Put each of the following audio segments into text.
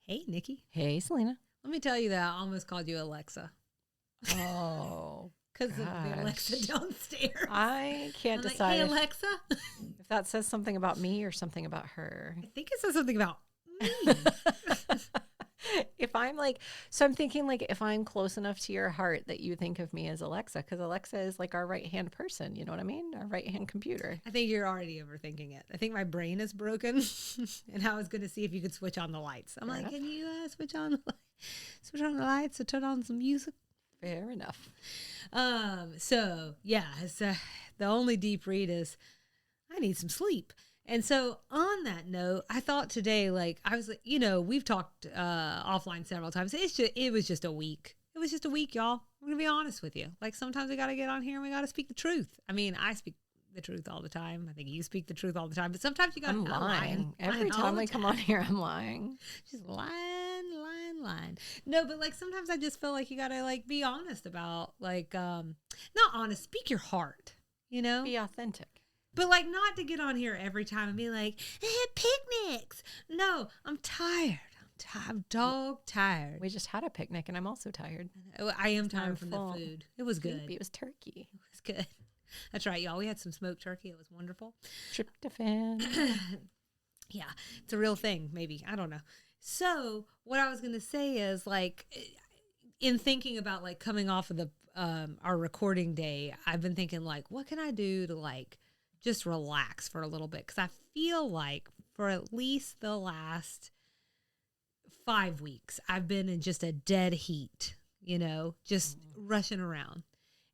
Hey, Nikki. Hey, Selena. Let me tell you that I almost called you Alexa. Oh, Because of the Alexa downstairs. I can't I'm decide like, hey, Alexa. if that says something about me or something about her. I think it says something about me. If I'm like, so I'm thinking like if I'm close enough to your heart that you think of me as Alexa, because Alexa is like our right-hand person, you know what I mean? Our right-hand computer. I think you're already overthinking it. I think my brain is broken, and I was going to see if you could switch on the lights. I'm Fair like, enough. can you switch on the lights or turn on some music? Fair enough. So yeah, it's, the only deep read is I need some sleep. And so on that note, I thought today, like I was, we've talked offline several times. It was just a week. It was just a week, y'all. I'm gonna be honest with you. Like sometimes we got to get on here and we got to speak the truth. I mean, I speak the truth all the time. I think you speak the truth all the time. But sometimes you got to lying. Every time I come on here, I'm lying. Just lying. No, but like sometimes I just feel like you got to like be honest about like not honest. Speak your heart. You know, Be authentic. But like not to get on here every time and be like, picnics. No, I'm tired. I'm dog tired. We just had a picnic and I'm also tired. I am tired from the food. It was good. Maybe it was turkey. It was good. That's right, y'all. We had some smoked turkey. It was wonderful. Tryptophan. Yeah, it's a real thing. Maybe. I don't know. So what I was going to say is like in thinking about like coming off of the our recording day, I've been thinking like, what can I do to like just relax for a little bit? Because I feel like for at least the last 5 weeks, I've been in just a dead heat, just rushing around.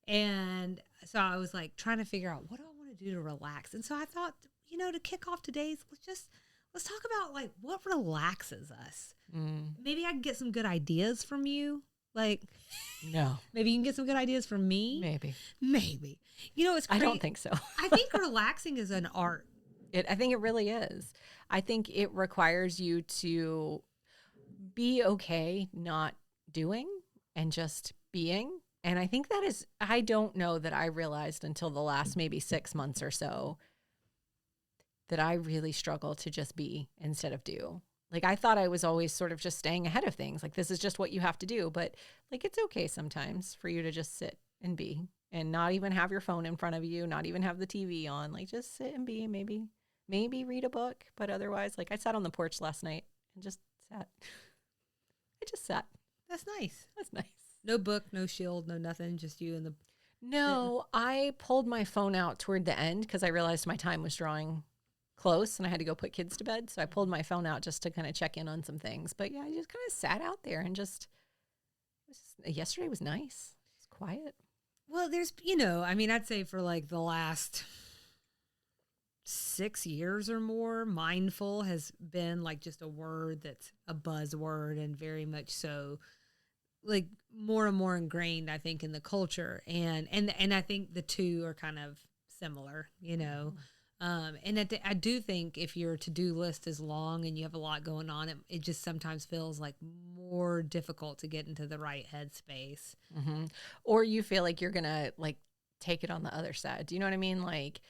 And so I was like trying to figure out what do I want to do to relax. And so I thought, to kick off today's, let's talk about like what relaxes us. Maybe I can get some good ideas from you. Like, no. Maybe you can get some good ideas from me. Maybe. It's crazy. I don't think so. I think relaxing is an art. I think it really is. I think it requires you to be okay not doing and just being. And I think I don't know that I realized until the last maybe 6 months or so that I really struggle to just be instead of do. Like I thought I was always sort of just staying ahead of things. Like this is just what you have to do. But like it's okay sometimes for you to just sit and be and not even have your phone in front of you, not even have the TV on. Like just sit and be, maybe read a book. But otherwise, like I sat on the porch last night and just sat. I just sat. That's nice. That's nice. No book, no shield, no nothing, just you and the... No, I pulled my phone out toward the end because I realized my time was drawing close and I had to go put kids to bed. So I pulled my phone out just to kind of check in on some things. But yeah, I just kind of sat out there and yesterday was nice. It's quiet. Well, there's, I'd say for like the last 6 years or more, mindful has been like just a word that's a buzzword and very much so like more and more ingrained, I think, in the culture. And I think the two are kind of similar, And I do think if your to-do list is long and you have a lot going on, it just sometimes feels like more difficult to get into the right headspace. Mm-hmm. Or you feel like you're going to like take it on the other side. Do you know what I mean? Like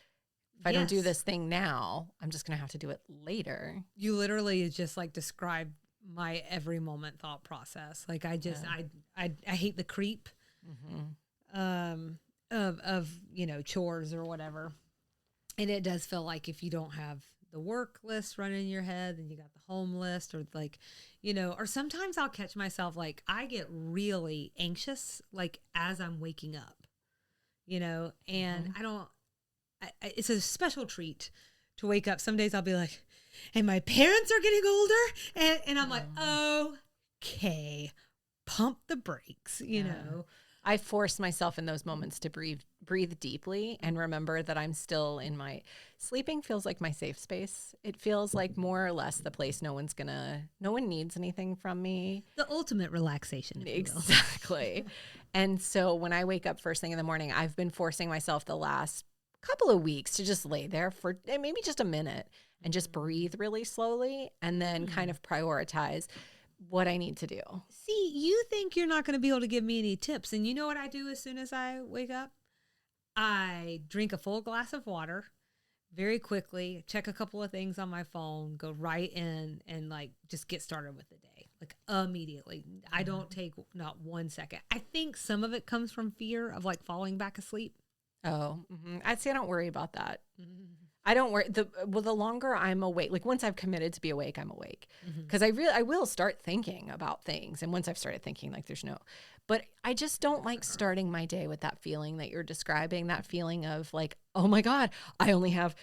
if I don't do this thing now, I'm just going to have to do it later. You literally just like describe my every moment thought process. Like I just, I hate the creep of chores or whatever. And it does feel like if you don't have the work list running in your head, then you got the home list or like, or sometimes I'll catch myself like I get really anxious like as I'm waking up, and it's a special treat to wake up. Some days I'll be like, and my parents are getting older. And I'm like, okay, pump the brakes, I force myself in those moments to breathe deeply and remember that I'm still in sleeping feels like my safe space. It feels like more or less the place no one needs anything from me. The ultimate relaxation. Exactly. And so when I wake up first thing in the morning, I've been forcing myself the last couple of weeks to just lay there for maybe just a minute and just breathe really slowly and then kind of prioritize what I need to do. See, you think you're not going to be able to give me any tips. And you know what I do as soon as I wake up? I drink a full glass of water very quickly, check a couple of things on my phone, go right in and like just get started with the day. immediately. I don't take not 1 second. I think some of it comes from fear of like falling back asleep. Oh, I'd say I don't worry about that. Mm-hmm. I don't worry. The longer I'm awake, like once I've committed to be awake, I'm awake. Mm-hmm. Because I will start thinking about things. And once I've started thinking, like but I just don't like starting my day with that feeling that you're describing, that feeling of like, oh my God, I only have,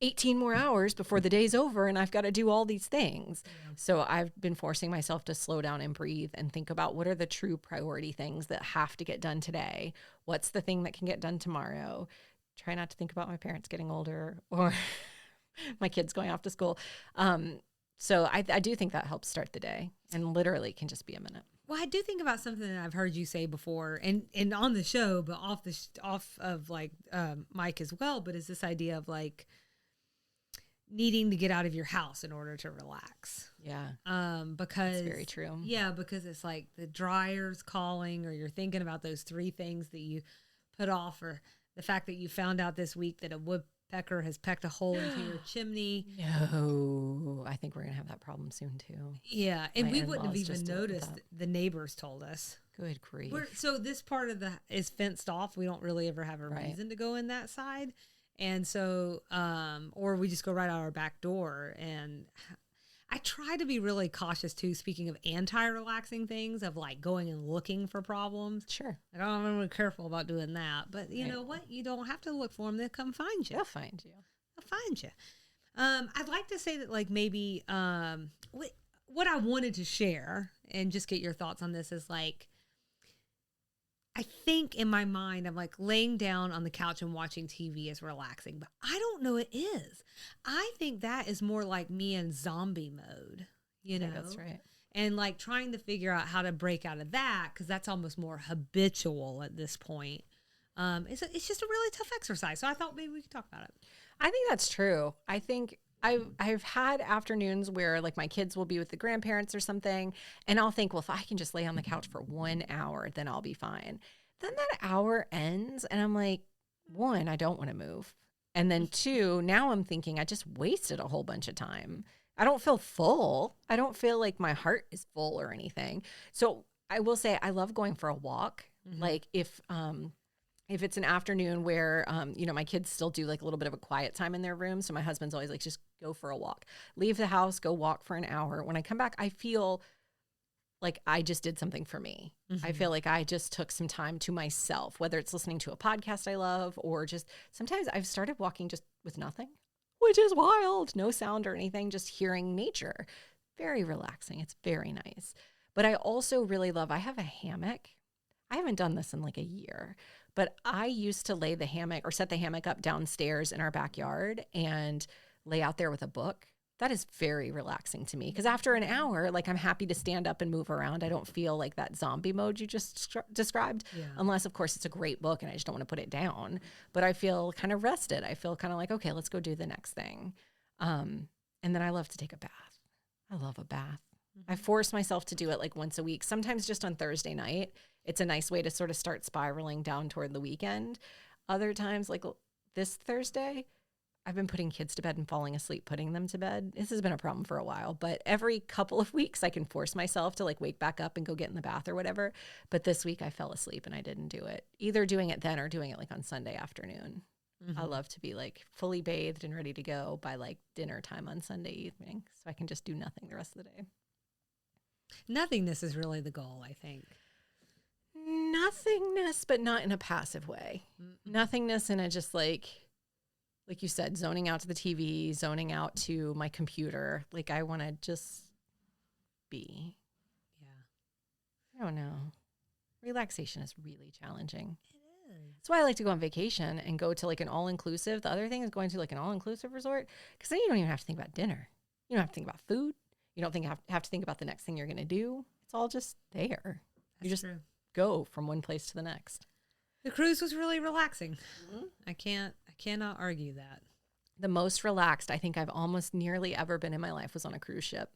18 more hours before the day's over and I've got to do all these things. Yeah. So I've been forcing myself to slow down and breathe and think about what are the true priority things that have to get done today? What's the thing that can get done tomorrow? Try not to think about my parents getting older or my kids going off to school. So I do think that helps start the day, and literally can just be a minute. Well, I do think about something that I've heard you say before, and on the show, but off of like Mike as well. But is this idea of like needing to get out of your house in order to relax? Yeah. Because that's very true. Yeah, because it's like the dryer's calling, or you're thinking about those 3 things that you put off, or the fact that you found out this week that a woodpecker has pecked a hole into your chimney. No, I think we're going to have that problem soon too. Yeah, and we wouldn't have even noticed. The neighbors told us. Good grief. So this part of is fenced off. We don't really ever have a reason to go in that side. And so, or we just go right out our back door. And I try to be really cautious too, speaking of anti-relaxing things, of like going and looking for problems. Sure. Like, I'm really careful about doing that. But you know what? You don't have to look for them. They'll come find you. They'll find you. They'll find you. I'd like to say that like maybe what I wanted to share and just get your thoughts on this is like, I think in my mind, I'm like laying down on the couch and watching TV is relaxing, but I don't know it is. I think that is more like me in zombie mode, you know? That's right. And like trying to figure out how to break out of that, because that's almost more habitual at this point. It's just a really tough exercise. So I thought maybe we could talk about it. I think that's true. I think I've had afternoons where like my kids will be with the grandparents or something, and I'll think, well, if I can just lay on the couch for 1 hour, then I'll be fine. Then that hour ends and I'm like, 1, I don't want to move. And then 2, now I'm thinking I just wasted a whole bunch of time. I don't feel full. I don't feel like my heart is full or anything. So I will say I love going for a walk. Mm-hmm. Like if it's an afternoon where, my kids still do like a little bit of a quiet time in their room. So my husband's always like, just go for a walk, leave the house, go walk for an hour. When I come back, I feel like I just did something for me. Mm-hmm. I feel like I just took some time to myself, whether it's listening to a podcast I love, or just sometimes I've started walking just with nothing, which is wild. No sound or anything, just hearing nature. Very relaxing. It's very nice. But I also really love, I have a hammock. I haven't done this in like a year, but I used to lay the hammock or set the hammock up downstairs in our backyard and lay out there with a book. That is very relaxing to me, because after an hour, like I'm happy to stand up and move around. I don't feel like that zombie mode you just described, unless of course it's a great book and I just don't want to put it down, but I feel kind of rested. I feel kind of like, okay, let's go do the next thing. And then I love to take a bath. I love a bath. Mm-hmm. I force myself to do it like once a week, sometimes just on Thursday night. It's a nice way to sort of start spiraling down toward the weekend. Other times, like this Thursday, I've been putting kids to bed and falling asleep putting them to bed. This has been a problem for a while, but every couple of weeks I can force myself to like wake back up and go get in the bath or whatever. But this week I fell asleep and I didn't do it. Either doing it then or doing it like on Sunday afternoon. Mm-hmm. I love to be like fully bathed and ready to go by like dinner time on Sunday evening, so I can just do nothing the rest of the day. Nothingness is really the goal, I think. Nothingness, but not in a passive way. Mm-hmm. Nothingness in a just like you said, zoning out to the TV, zoning out to my computer. Like I want to just be. Yeah. I don't know. Relaxation is really challenging. It is. That's why I like to go on vacation and go to like an all-inclusive. The other thing is going to like an all-inclusive resort, because then you don't even have to think about dinner. You don't have to think about food. You don't have to think about the next thing you're going to do. It's all just there. You just go from one place to the next. The cruise was really relaxing. Mm-hmm. I cannot argue that. The most relaxed I think I've almost nearly ever been in my life was on a cruise ship.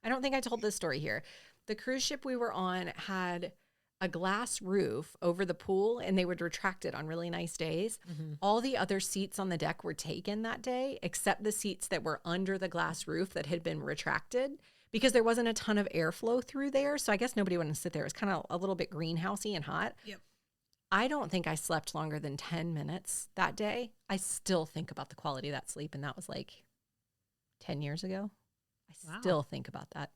I don't think I told this story here. The cruise ship we were on had a glass roof over the pool, and they would retract it on really nice days. Mm-hmm. All the other seats on the deck were taken that day, except the seats that were under the glass roof that had been retracted, because there wasn't a ton of airflow through there. So I guess nobody wanted to sit there. It was kind of a little bit greenhousey and hot. Yep. I don't think I slept longer than 10 minutes that day. I still think about the quality of that sleep. And that was like 10 years ago. I still think about that.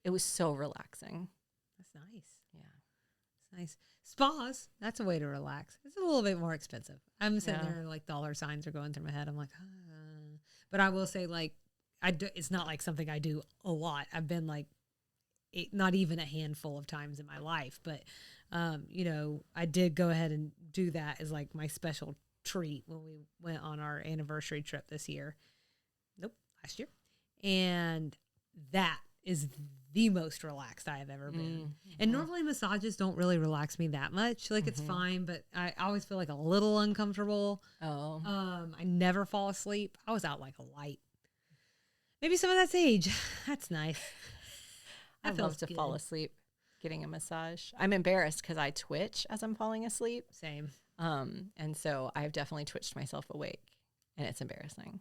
It was so relaxing. That's nice. Yeah. It's nice. Spas, that's a way to relax. It's a little bit more expensive. I'm sitting there like dollar signs are going through my head. I'm like, but I will say like, it's not like something I do a lot. I've been like, not even a handful of times in my life, but you know, I did go ahead and do that as like my special treat when we went on our anniversary trip this year. Last year. And that is the most relaxed I have ever been. Mm-hmm. And normally massages don't really relax me that much. Like it's fine, but I always feel like a little uncomfortable. Oh. I never fall asleep. I was out like a light. Maybe some of that's age. That's nice. I love to fall asleep getting a massage. I'm embarrassed because I twitch as I'm falling asleep. Same. And so I've definitely twitched myself awake, and it's embarrassing.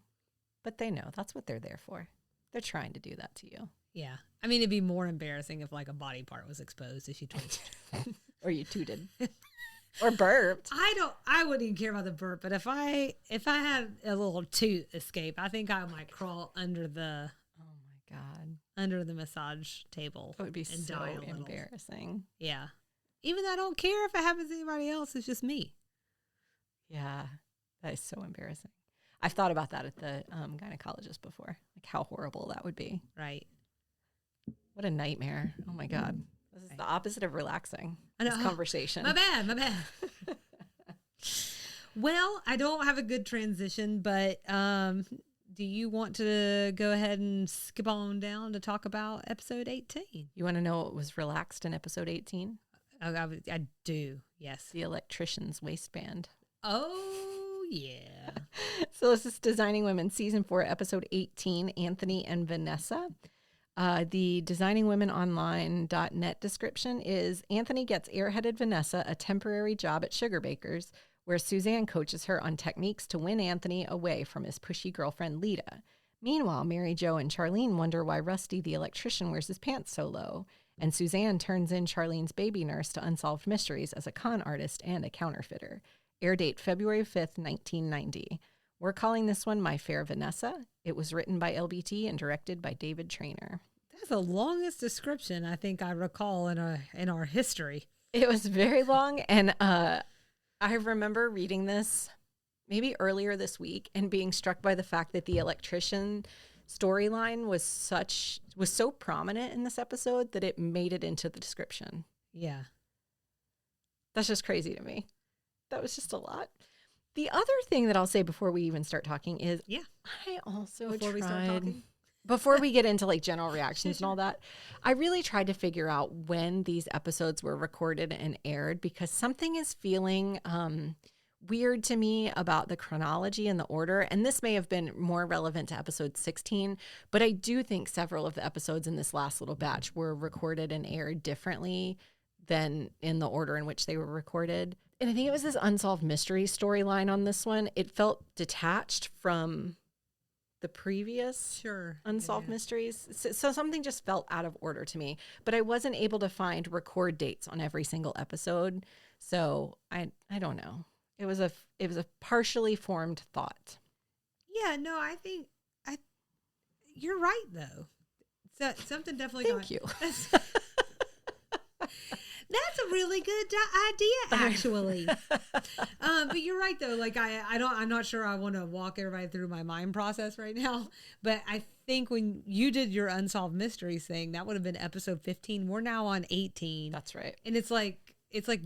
But they know that's what they're there for. They're trying to do that to you. Yeah. I mean, it'd be more embarrassing if like a body part was exposed if you twitched. Or you tooted. Or burped. I wouldn't even care about the burp, but if I had a little toot escape, I think I might crawl under the massage table. It would be so embarrassing. Yeah. Even though I don't care if it happens to anybody else, it's just me. Yeah. That is so embarrassing. I've thought about that at the gynecologist before, like how horrible that would be. Right. What a nightmare. Oh, my God. This is the opposite of relaxing, this conversation. My bad. Well, I don't have a good transition, but do you want to go ahead and skip on down to talk about episode 18? You want to know what was relaxed in episode 18? I do, yes. The electrician's waistband. Oh, yeah. So this is Designing Women, Season 4, Episode 18, Anthony and Vanessa. The DesigningWomenOnline.net description is, Anthony gets airheaded Vanessa a temporary job at Sugar Baker's, where Suzanne coaches her on techniques to win Anthony away from his pushy girlfriend, Lita. Meanwhile, Mary Jo and Charlene wonder why Rusty, the electrician, wears his pants so low, and Suzanne turns in Charlene's baby nurse to Unsolved Mysteries as a con artist and a counterfeiter. Air date February 5th, 1990. We're calling this one My Fair Vanessa. It was written by LBT and directed by David Traynor. That's the longest description I think I recall in our history. It was very long, and I remember reading this maybe earlier this week and being struck by the fact that the electrician storyline was so prominent in this episode that it made it into the description. Yeah. That's just crazy to me. That was just a lot. The other thing that I'll say before we even start talking is, I also before we get into like general reactions and all that, I really tried to figure out when these episodes were recorded and aired, because something is feeling weird to me about the chronology and the order. And this may have been more relevant to episode 16, but I do think several of the episodes in this last little batch were recorded and aired differently than in the order in which they were recorded. And I think it was this Unsolved Mysteries storyline on this one. It felt detached from the previous Unsolved Mysteries. So something just felt out of order to me. But I wasn't able to find record dates on every single episode. So I don't know. It was a partially formed thought. Yeah, no, I think you're right though. So something definitely Thank you. That's a really good idea, actually. But you're right, though. Like I'm not sure I want to walk everybody through my mind process right now. But I think when you did your Unsolved Mysteries thing, that would have been episode 15. We're now on 18. That's right. And it's like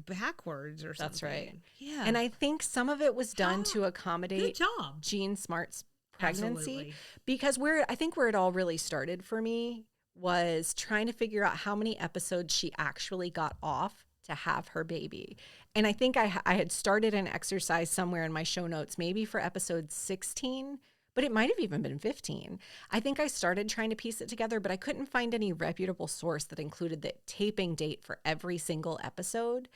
backwards or something. That's right. Yeah. And I think some of it was done to accommodate Jean Smart's pregnancy. Absolutely. Because where it all really started for me was trying to figure out how many episodes she actually got off to have her baby. And I think I had started an exercise somewhere in my show notes, maybe for episode 16, but it might have even been 15. I think I started trying to piece it together, but I couldn't find any reputable source that included the taping date for every single episode.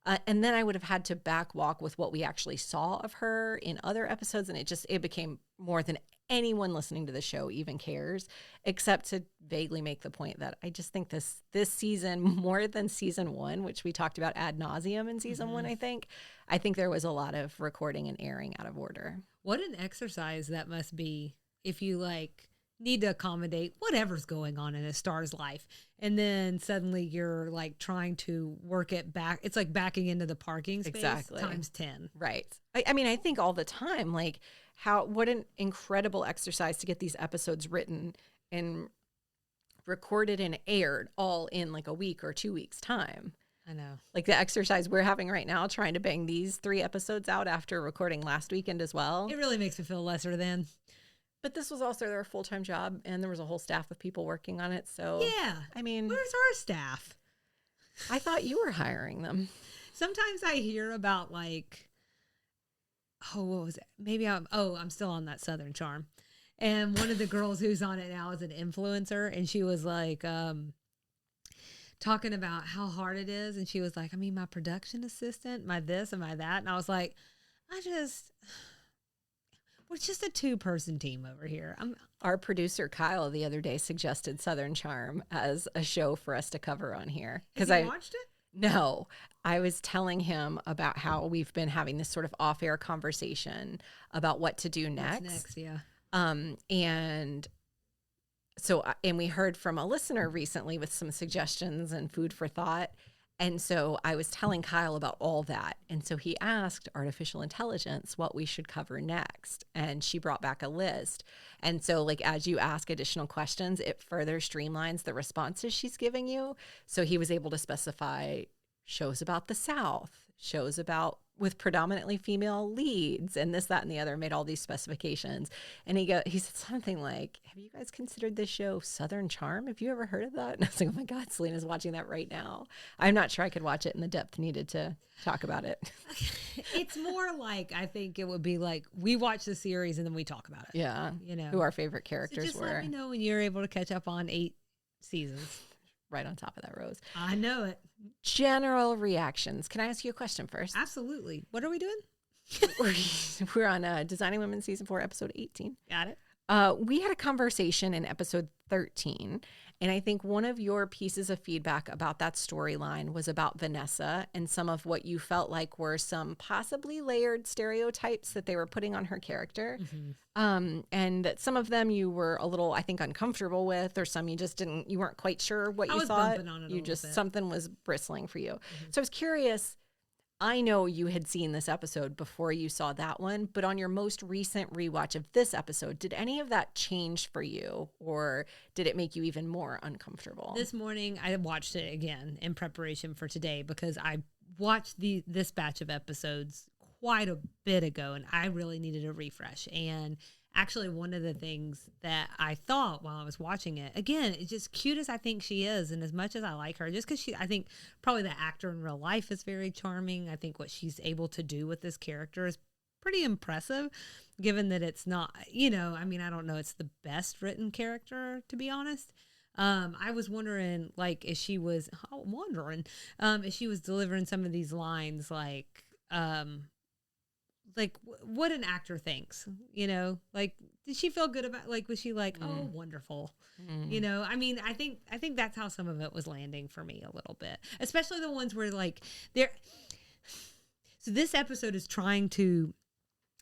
And then I would have had to backwalk with what we actually saw of her in other episodes. And it became more than anyone listening to the show even cares, except to vaguely make the point that I just think this season, more than season 1, which we talked about ad nauseum in season 1, I think there was a lot of recording and airing out of order. What an exercise that must be if you like need to accommodate whatever's going on in a star's life. And then suddenly you're like trying to work it back. It's like backing into the parking space times 10. Right. I mean, I think all the time, like what an incredible exercise to get these episodes written and recorded and aired all in like a week or 2 weeks time. I know. Like the exercise we're having right now, trying to bang these 3 episodes out after recording last weekend as well. It really makes me feel lesser than. But this was also their full-time job, and there was a whole staff of people working on it. So, yeah. I mean, where's our staff? I thought you were hiring them. Sometimes I hear about like, what was it? Maybe I'm still on that Southern Charm. And one of the girls who's on it now is an influencer, and she was like talking about how hard it is. And she was like, I mean, my production assistant, my this and my that. And I was like, we're just a 2-person team over here. Our producer, Kyle, the other day suggested Southern Charm as a show for us to cover on here. Has he watched it? No. I was telling him about how we've been having this sort of off-air conversation about what to do next. What's next, yeah. And we heard from a listener recently with some suggestions and food for thought. And so I was telling Kyle about all that. And so he asked artificial intelligence what we should cover next. And she brought back a list. And so like, as you ask additional questions, it further streamlines the responses she's giving you. So he was able to specify shows about the South, shows about with predominantly female leads, and this, that, and the other, made all these specifications. And he said something like, have you guys considered this show Southern Charm? Have you ever heard of that? And I was like, oh my God, Selena's watching that right now. I'm not sure I could watch it in the depth needed to talk about it. It's more like, I think it would be like, we watch the series and then we talk about it. Yeah. You know, who our favorite characters so were. Let me know when you're able to catch up on 8 seasons. Right on top of that, Rose. I know it. General reactions. Can I ask you a question first? Absolutely. What are we doing? We're on Designing Women Season 4, Episode 18. Got it. We had a conversation in Episode 13, and I think one of your pieces of feedback about that storyline was about Vanessa and some of what you felt like were some possibly layered stereotypes that they were putting on her character. Mm-hmm. And that some of them you were a little, I think, uncomfortable with, or some you weren't quite sure what you thought. Something was bristling for you. Mm-hmm. So I was curious. I know you had seen this episode before you saw that one, but on your most recent rewatch of this episode, did any of that change for you, or did it make you even more uncomfortable? This morning, I watched it again in preparation for today because I watched this batch of episodes quite a bit ago, and I really needed a refresh. And actually, one of the things that I thought while I was watching it, again, it's just cute as I think she is, and as much as I like her, just because I think probably the actor in real life is very charming. I think what she's able to do with this character is pretty impressive, given that it's not, I don't know, it's the best written character, to be honest. I was wondering, like, as she was delivering some of these lines, like what an actor thinks, like, did she feel good about, like, was she like, oh, wonderful, I think that's how some of it was landing for me a little bit, especially the ones where like so this episode is trying to,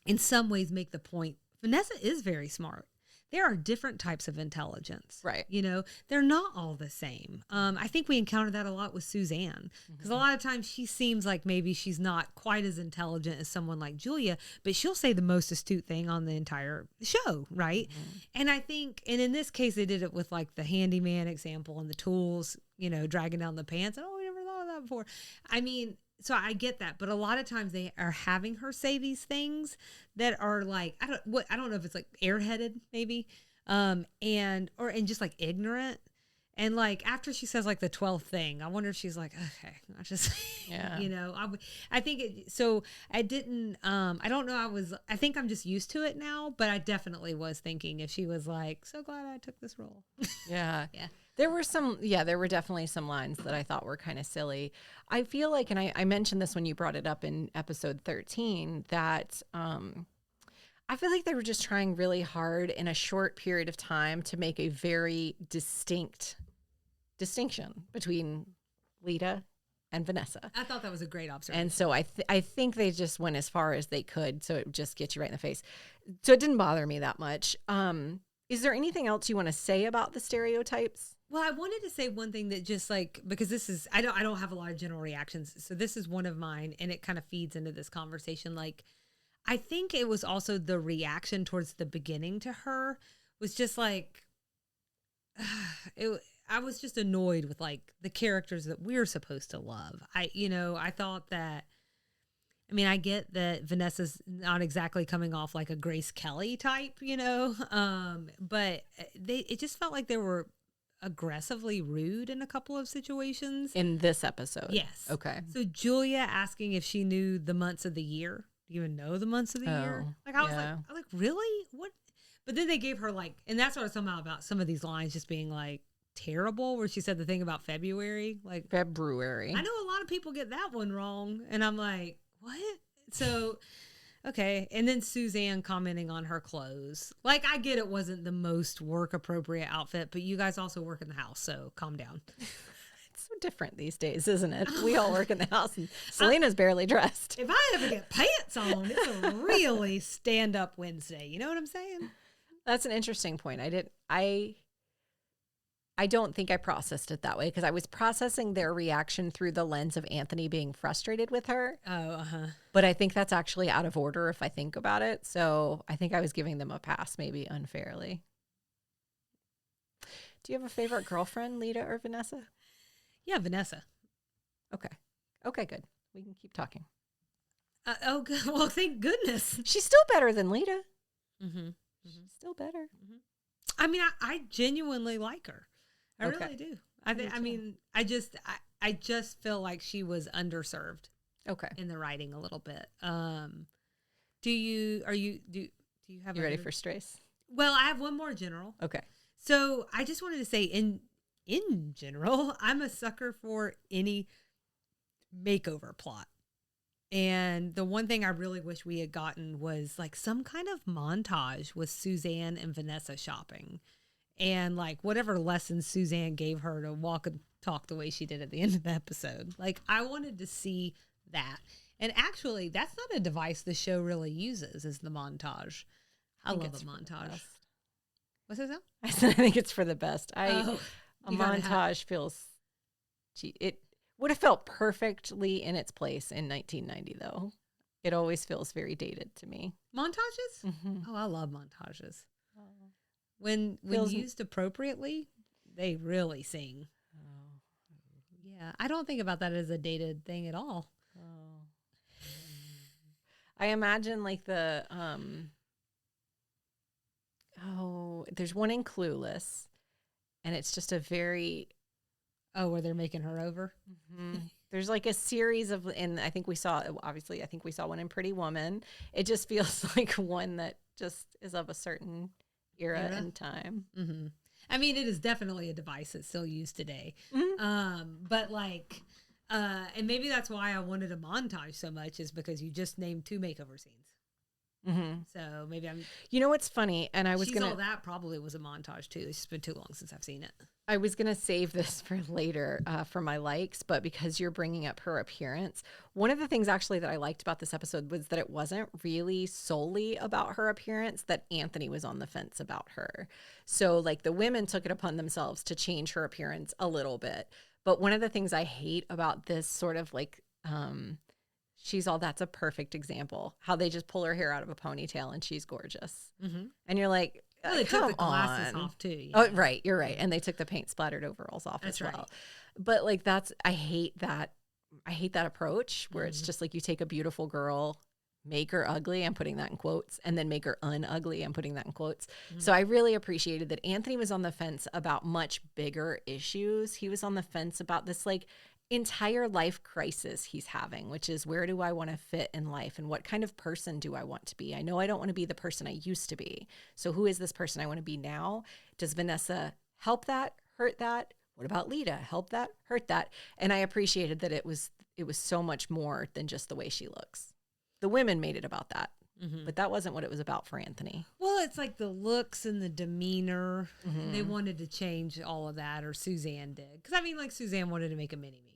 in some ways, make the point Vanessa is very smart. There are different types of intelligence, right? They're not all the same. I think we encounter that a lot with Suzanne, because a lot of times she seems like maybe she's not quite as intelligent as someone like Julia, but she'll say the most astute thing on the entire show, right? And I think, and in this case, they did it with like the handyman example and the tools, dragging down the pants. Oh, we never thought of that before. So I get that, but a lot of times they are having her say these things that are like, I don't know if it's like airheaded maybe, and just like ignorant. And like after she says like the 12th thing, I wonder if she's like, okay, I just, yeah, I think it, so I didn't, I don't know. I think I'm just used to it now, but I definitely was thinking if she was like, so glad I took this role. Yeah. Yeah. There were definitely some lines that I thought were kind of silly. I feel like, and I mentioned this when you brought it up in episode 13, that I feel like they were just trying really hard in a short period of time to make a very distinct distinction between Lita and Vanessa. I thought that was a great observation. And so I think they just went as far as they could, so it just gets you right in the face. So it didn't bother me that much. Is there anything else you want to say about the stereotypes? Well, I wanted to say one thing that just like, because this is, I don't have a lot of general reactions. So this is one of mine, and it kind of feeds into this conversation. Like, I think it was also the reaction towards the beginning to her was just like, I was just annoyed with like the characters that we're supposed to love. I thought that, I mean, I get that Vanessa's not exactly coming off like a Grace Kelly type, but it just felt like they were aggressively rude in a couple of situations. In this episode? Yes. Okay. So Julia asking if she knew the months of the year. Do you even know the months of the year? Like, I was like, really? What? But then they gave her like, and that's what I was talking about some of these lines just being like terrible, where she said the thing about February. Like, February. I know a lot of people get that one wrong. And I'm like, what? So, okay. And then Suzanne commenting on her clothes. Like, I get it wasn't the most work appropriate outfit, but you guys also work in the house, so calm down. It's so different these days, isn't it? We all work in the house, and Selena's barely dressed. If I ever get pants on, it's a really stand-up Wednesday. You know what I'm saying? That's an interesting point. I don't think I processed it that way, because I was processing their reaction through the lens of Anthony being frustrated with her. Oh, uh-huh. But I think that's actually out of order if I think about it. So I think I was giving them a pass, maybe unfairly. Do you have a favorite girlfriend, Lita or Vanessa? Yeah, Vanessa. Okay. Okay, good. We can keep talking. Good. Well, thank goodness. She's still better than Lita. Mm-hmm. She's still better. Mm-hmm. I mean, I genuinely like her. I Okay. really do. I just feel like she was underserved. Okay. In the writing a little bit. Do you have? You ready for Strays? Well, I have one more general. Okay. So I just wanted to say, in general, I'm a sucker for any makeover plot. And the one thing I really wish we had gotten was like some kind of montage with Suzanne and Vanessa shopping. And like whatever lessons Suzanne gave her to walk and talk the way she did at the end of the episode. Like, I wanted to see that. And actually, that's not a device the show really uses, is the montage. I love a montage. What's that sound? I said I think it's for the best. A montage feels... It would have felt perfectly in its place in 1990, though. It always feels very dated to me. Montages? Mm-hmm. Oh, I love montages. When used appropriately, they really sing. Oh. Yeah, I don't think about that as a dated thing at all. Oh. I imagine like the there's one in Clueless, and it's just a very where they're making her over. Mm-hmm. There's like a series of, and I think we saw one in Pretty Woman. It just feels like one that just is of a certain era and time. Mm-hmm. I mean, it is definitely a device that's still used today. Mm-hmm. But like, and maybe that's why I wanted a montage so much, is because you just named 2 makeover scenes. Mm-hmm. So maybe You know what's funny? And I was that probably was a montage too. It's just been too long since I've seen it. I was gonna save this for later for my likes, but because you're bringing up her appearance, one of the things actually that I liked about this episode was that it wasn't really solely about her appearance, that Anthony was on the fence about her. So like the women took it upon themselves to change her appearance a little bit. But one of the things I hate about this sort of like, that's a perfect example, how they just pull her hair out of a ponytail and she's gorgeous. Mm-hmm. And you're like, well, they took the glasses off too. Yeah. Oh, right. You're right. And they took the paint splattered overalls off as well. Right. But like, I hate that approach where it's just like you take a beautiful girl, make her ugly, I'm putting that in quotes, and then make her unugly, I'm putting that in quotes. Mm-hmm. So I really appreciated that Anthony was on the fence about much bigger issues. He was on the fence about this like entire life crisis he's having, which is, where do I want to fit in life, and what kind of person do I want to be? I know I don't want to be the person I used to be. So who is this person I want to be now? Does Vanessa help that, hurt that? What about Lita? Help that, hurt that? And I appreciated that it was so much more than just the way she looks. The women made it about that. But that wasn't what it was about for Anthony. Well, it's like the looks and the demeanor. They wanted to change all of that, or Suzanne did. Because, I mean, like, Suzanne wanted to make a mini-me.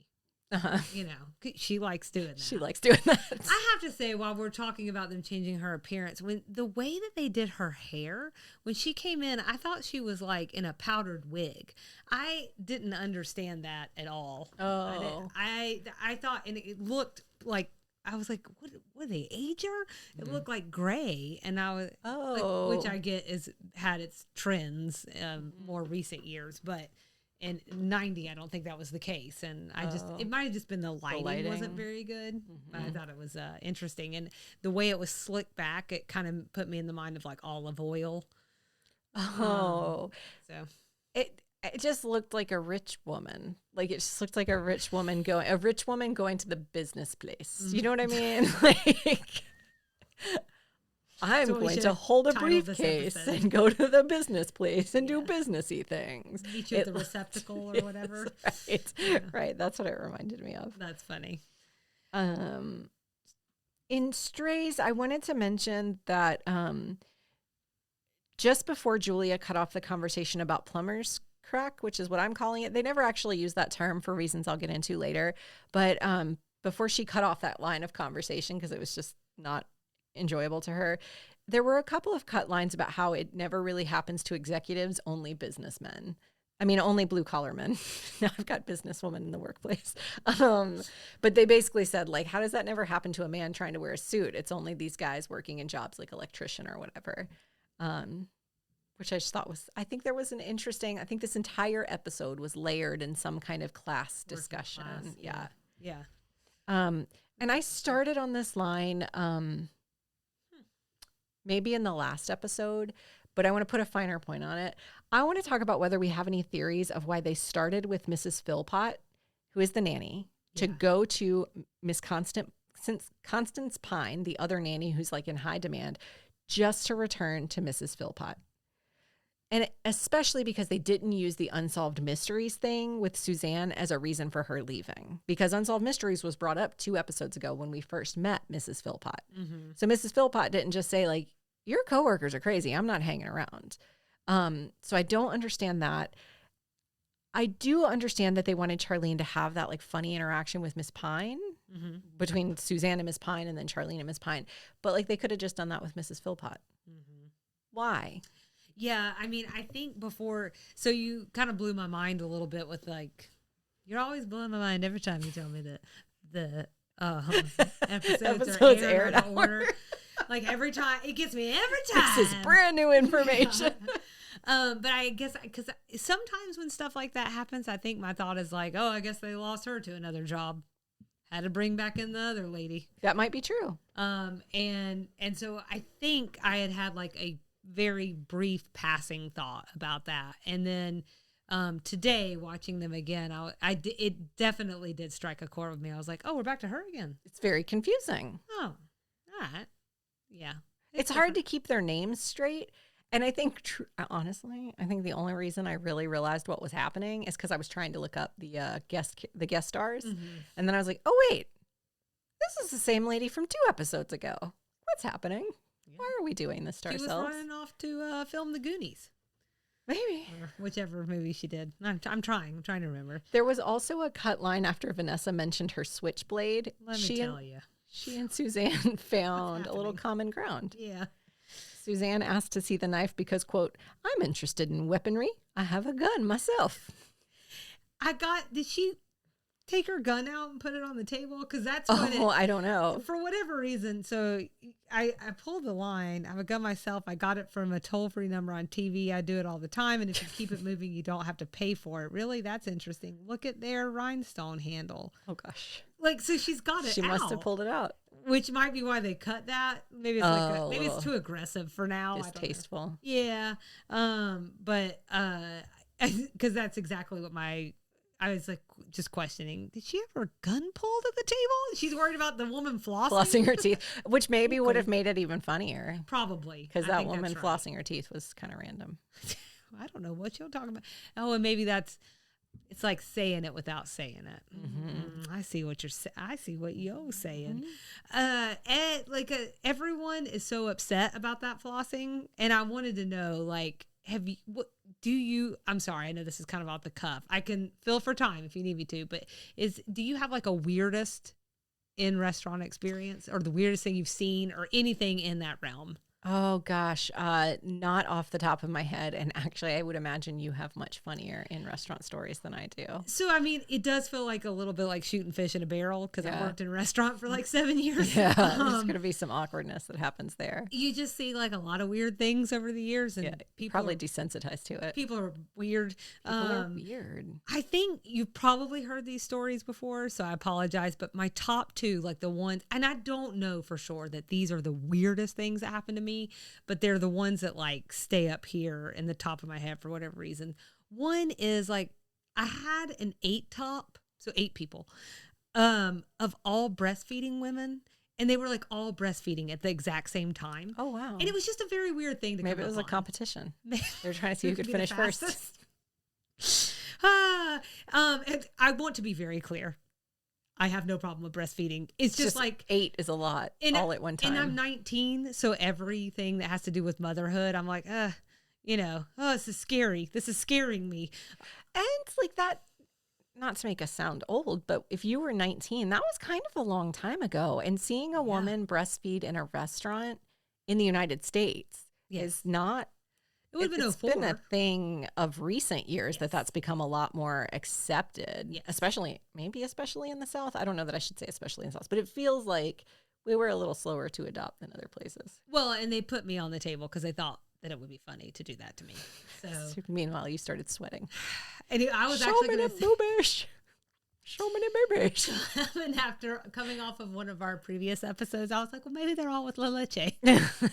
You know, she likes doing that. She likes doing that. I have to say, while we're talking about them changing her appearance, when the way that they did her hair, when she came in, I thought she was like in a powdered wig. I didn't understand that at all. Oh. I thought, and it looked like, I was like, what they age her? It looked like gray. And I was, like, which I get had its trends more recent years, but in 90, I don't think that was the case. And it might have just been the lighting wasn't very good, but I thought it was interesting. And the way it was slicked back, it kind of put me in the mind of like olive oil. So it just looked like a rich woman. Like, it just looked like a rich woman going to the business place. You know what I mean? Like, I'm going to hold a briefcase and go to the business place and do businessy things. Meet you at the receptacle or whatever. Right. Right. That's what it reminded me of. That's funny. In Strays, I wanted to mention that just before Julia cut off the conversation about plumber's crack, which is what I'm calling it, they never actually used that term for reasons I'll get into later. But before she cut off that line of conversation, because it was just not enjoyable to her, there were a couple of cut lines about how it never really happens to executives, only businessmen. I mean, only blue collar men. Now I've got businesswomen in the workplace. But they basically said, like, how does that never happen to a man trying to wear a suit? It's only these guys working in jobs like electrician or whatever. Which I just thought was, I think there was an interesting, I think this entire episode was layered in some kind of class discussion. Yeah. And I started on this line, maybe in the last episode, but I want to put a finer point on it. I want to talk about whether we have any theories of why they started with Mrs. Philpott, who is the nanny, to go to Miss Constance Pine, the other nanny who's like in high demand, just to return to Mrs. Philpott. And especially because they didn't use the Unsolved Mysteries thing with Suzanne as a reason for her leaving. Because Unsolved Mysteries was brought up 2 episodes ago when we first met Mrs. Philpott. So Mrs. Philpott didn't just say, like, your coworkers are crazy, I'm not hanging around. So I don't understand that. I do understand that they wanted Charlene to have that, like, funny interaction with Miss Pine, between Suzanne and Miss Pine, and then Charlene and Miss Pine. But, like, they could have just done that with Mrs. Philpott. Why? Yeah, I mean, I think before, so you kind of blew my mind a little bit with, like, you're always blowing my mind every time you tell me that the episodes are aired out of order. Like, every time, it gets me every time. This is brand new information. But I guess, because sometimes when stuff like that happens, I think my thought is like, oh, I guess they lost her to another job. Had to bring back in the other lady. That might be true. And so I think I had like a very brief passing thought about that. And then today, watching them again, it definitely did strike a chord with me. I was like, oh, we're back to her again. It's very confusing. Oh, all right. Yeah. It's hard to keep their names straight. And I think, honestly, I think the only reason I really realized what was happening is because I was trying to look up the guest stars. And then I was like, oh, wait, this is the same lady from 2 episodes ago. What's happening? Yeah. Why are we doing this to ourselves? She was running off to film The Goonies. Maybe. Or whichever movie she did. I'm trying to remember. There was also a cut line after Vanessa mentioned her switchblade. Let me tell you. She and Suzanne found a little common ground. Yeah. Suzanne asked to see the knife because, quote, I'm interested in weaponry. I have a gun myself. Did she take her gun out and put it on the table? Because that's what I don't know. For whatever reason. So I pulled the line. I have a gun myself. I got it from a toll-free number on TV. I do it all the time. And if you keep it moving, you don't have to pay for it. Really? That's interesting. Look at their rhinestone handle. Oh, gosh. Like, so she's got it out. She must have pulled it out. Which might be why they cut that. Maybe it's maybe it's too aggressive for now. Distasteful. Yeah. But because that's exactly what I was like just questioning. Did she have her gun pulled at the table? She's worried about the woman flossing her teeth, which maybe would have made it even funnier. Probably. Because that woman flossing her teeth was kind of random. I don't know what you're talking about. Oh, and maybe that's It's like saying it without saying it. Mm-hmm. I see what you're saying. I see what you're saying. Mm-hmm. Everyone is so upset about that flossing, and I wanted to know, like, I'm sorry, I know this is kind of off the cuff. I can fill for time if you need me to, but do you have like a weirdest in restaurant experience, or the weirdest thing you've seen, or anything in that realm? Oh gosh, not off the top of my head. And actually, I would imagine you have much funnier in restaurant stories than I do. So, I mean, it does feel like a little bit like shooting fish in a barrel, because I worked in a restaurant for like 7 years. Yeah, there's going to be some awkwardness that happens there. You just see like a lot of weird things over the years, and people probably desensitized to it. People are weird. People are weird. I think you've probably heard these stories before, so I apologize. But my top two, like the ones, and I don't know for sure that these are the weirdest things that happened to me, but they're the ones that like stay up here in the top of my head for whatever reason. One is like, I had an 8 top, so 8 people, of all breastfeeding women. And they were like all breastfeeding at the exact same time. Oh, wow. And it was just a very weird thing to Maybe come it was up a competition. They were trying to see who could finish first. And I want to be very clear. I have no problem with breastfeeding. It's just like 8 is a lot all at one time. And I'm 19, so everything that has to do with motherhood, I'm like, this is scary. This is scaring me. And like that, not to make us sound old, but if you were 19, that was kind of a long time ago. And seeing a woman breastfeed in a restaurant in the United States is not. It would have been 04. It's been a thing of recent years that's become a lot more accepted, especially in the South. I don't know that I should say especially in the South, but it feels like we were a little slower to adopt than other places. Well, and they put me on the table because they thought that it would be funny to do that to me. So meanwhile, you started sweating. And I was actually going to so many babies. And after coming off of one of our previous episodes, I was like, well, maybe they're all with La Leche.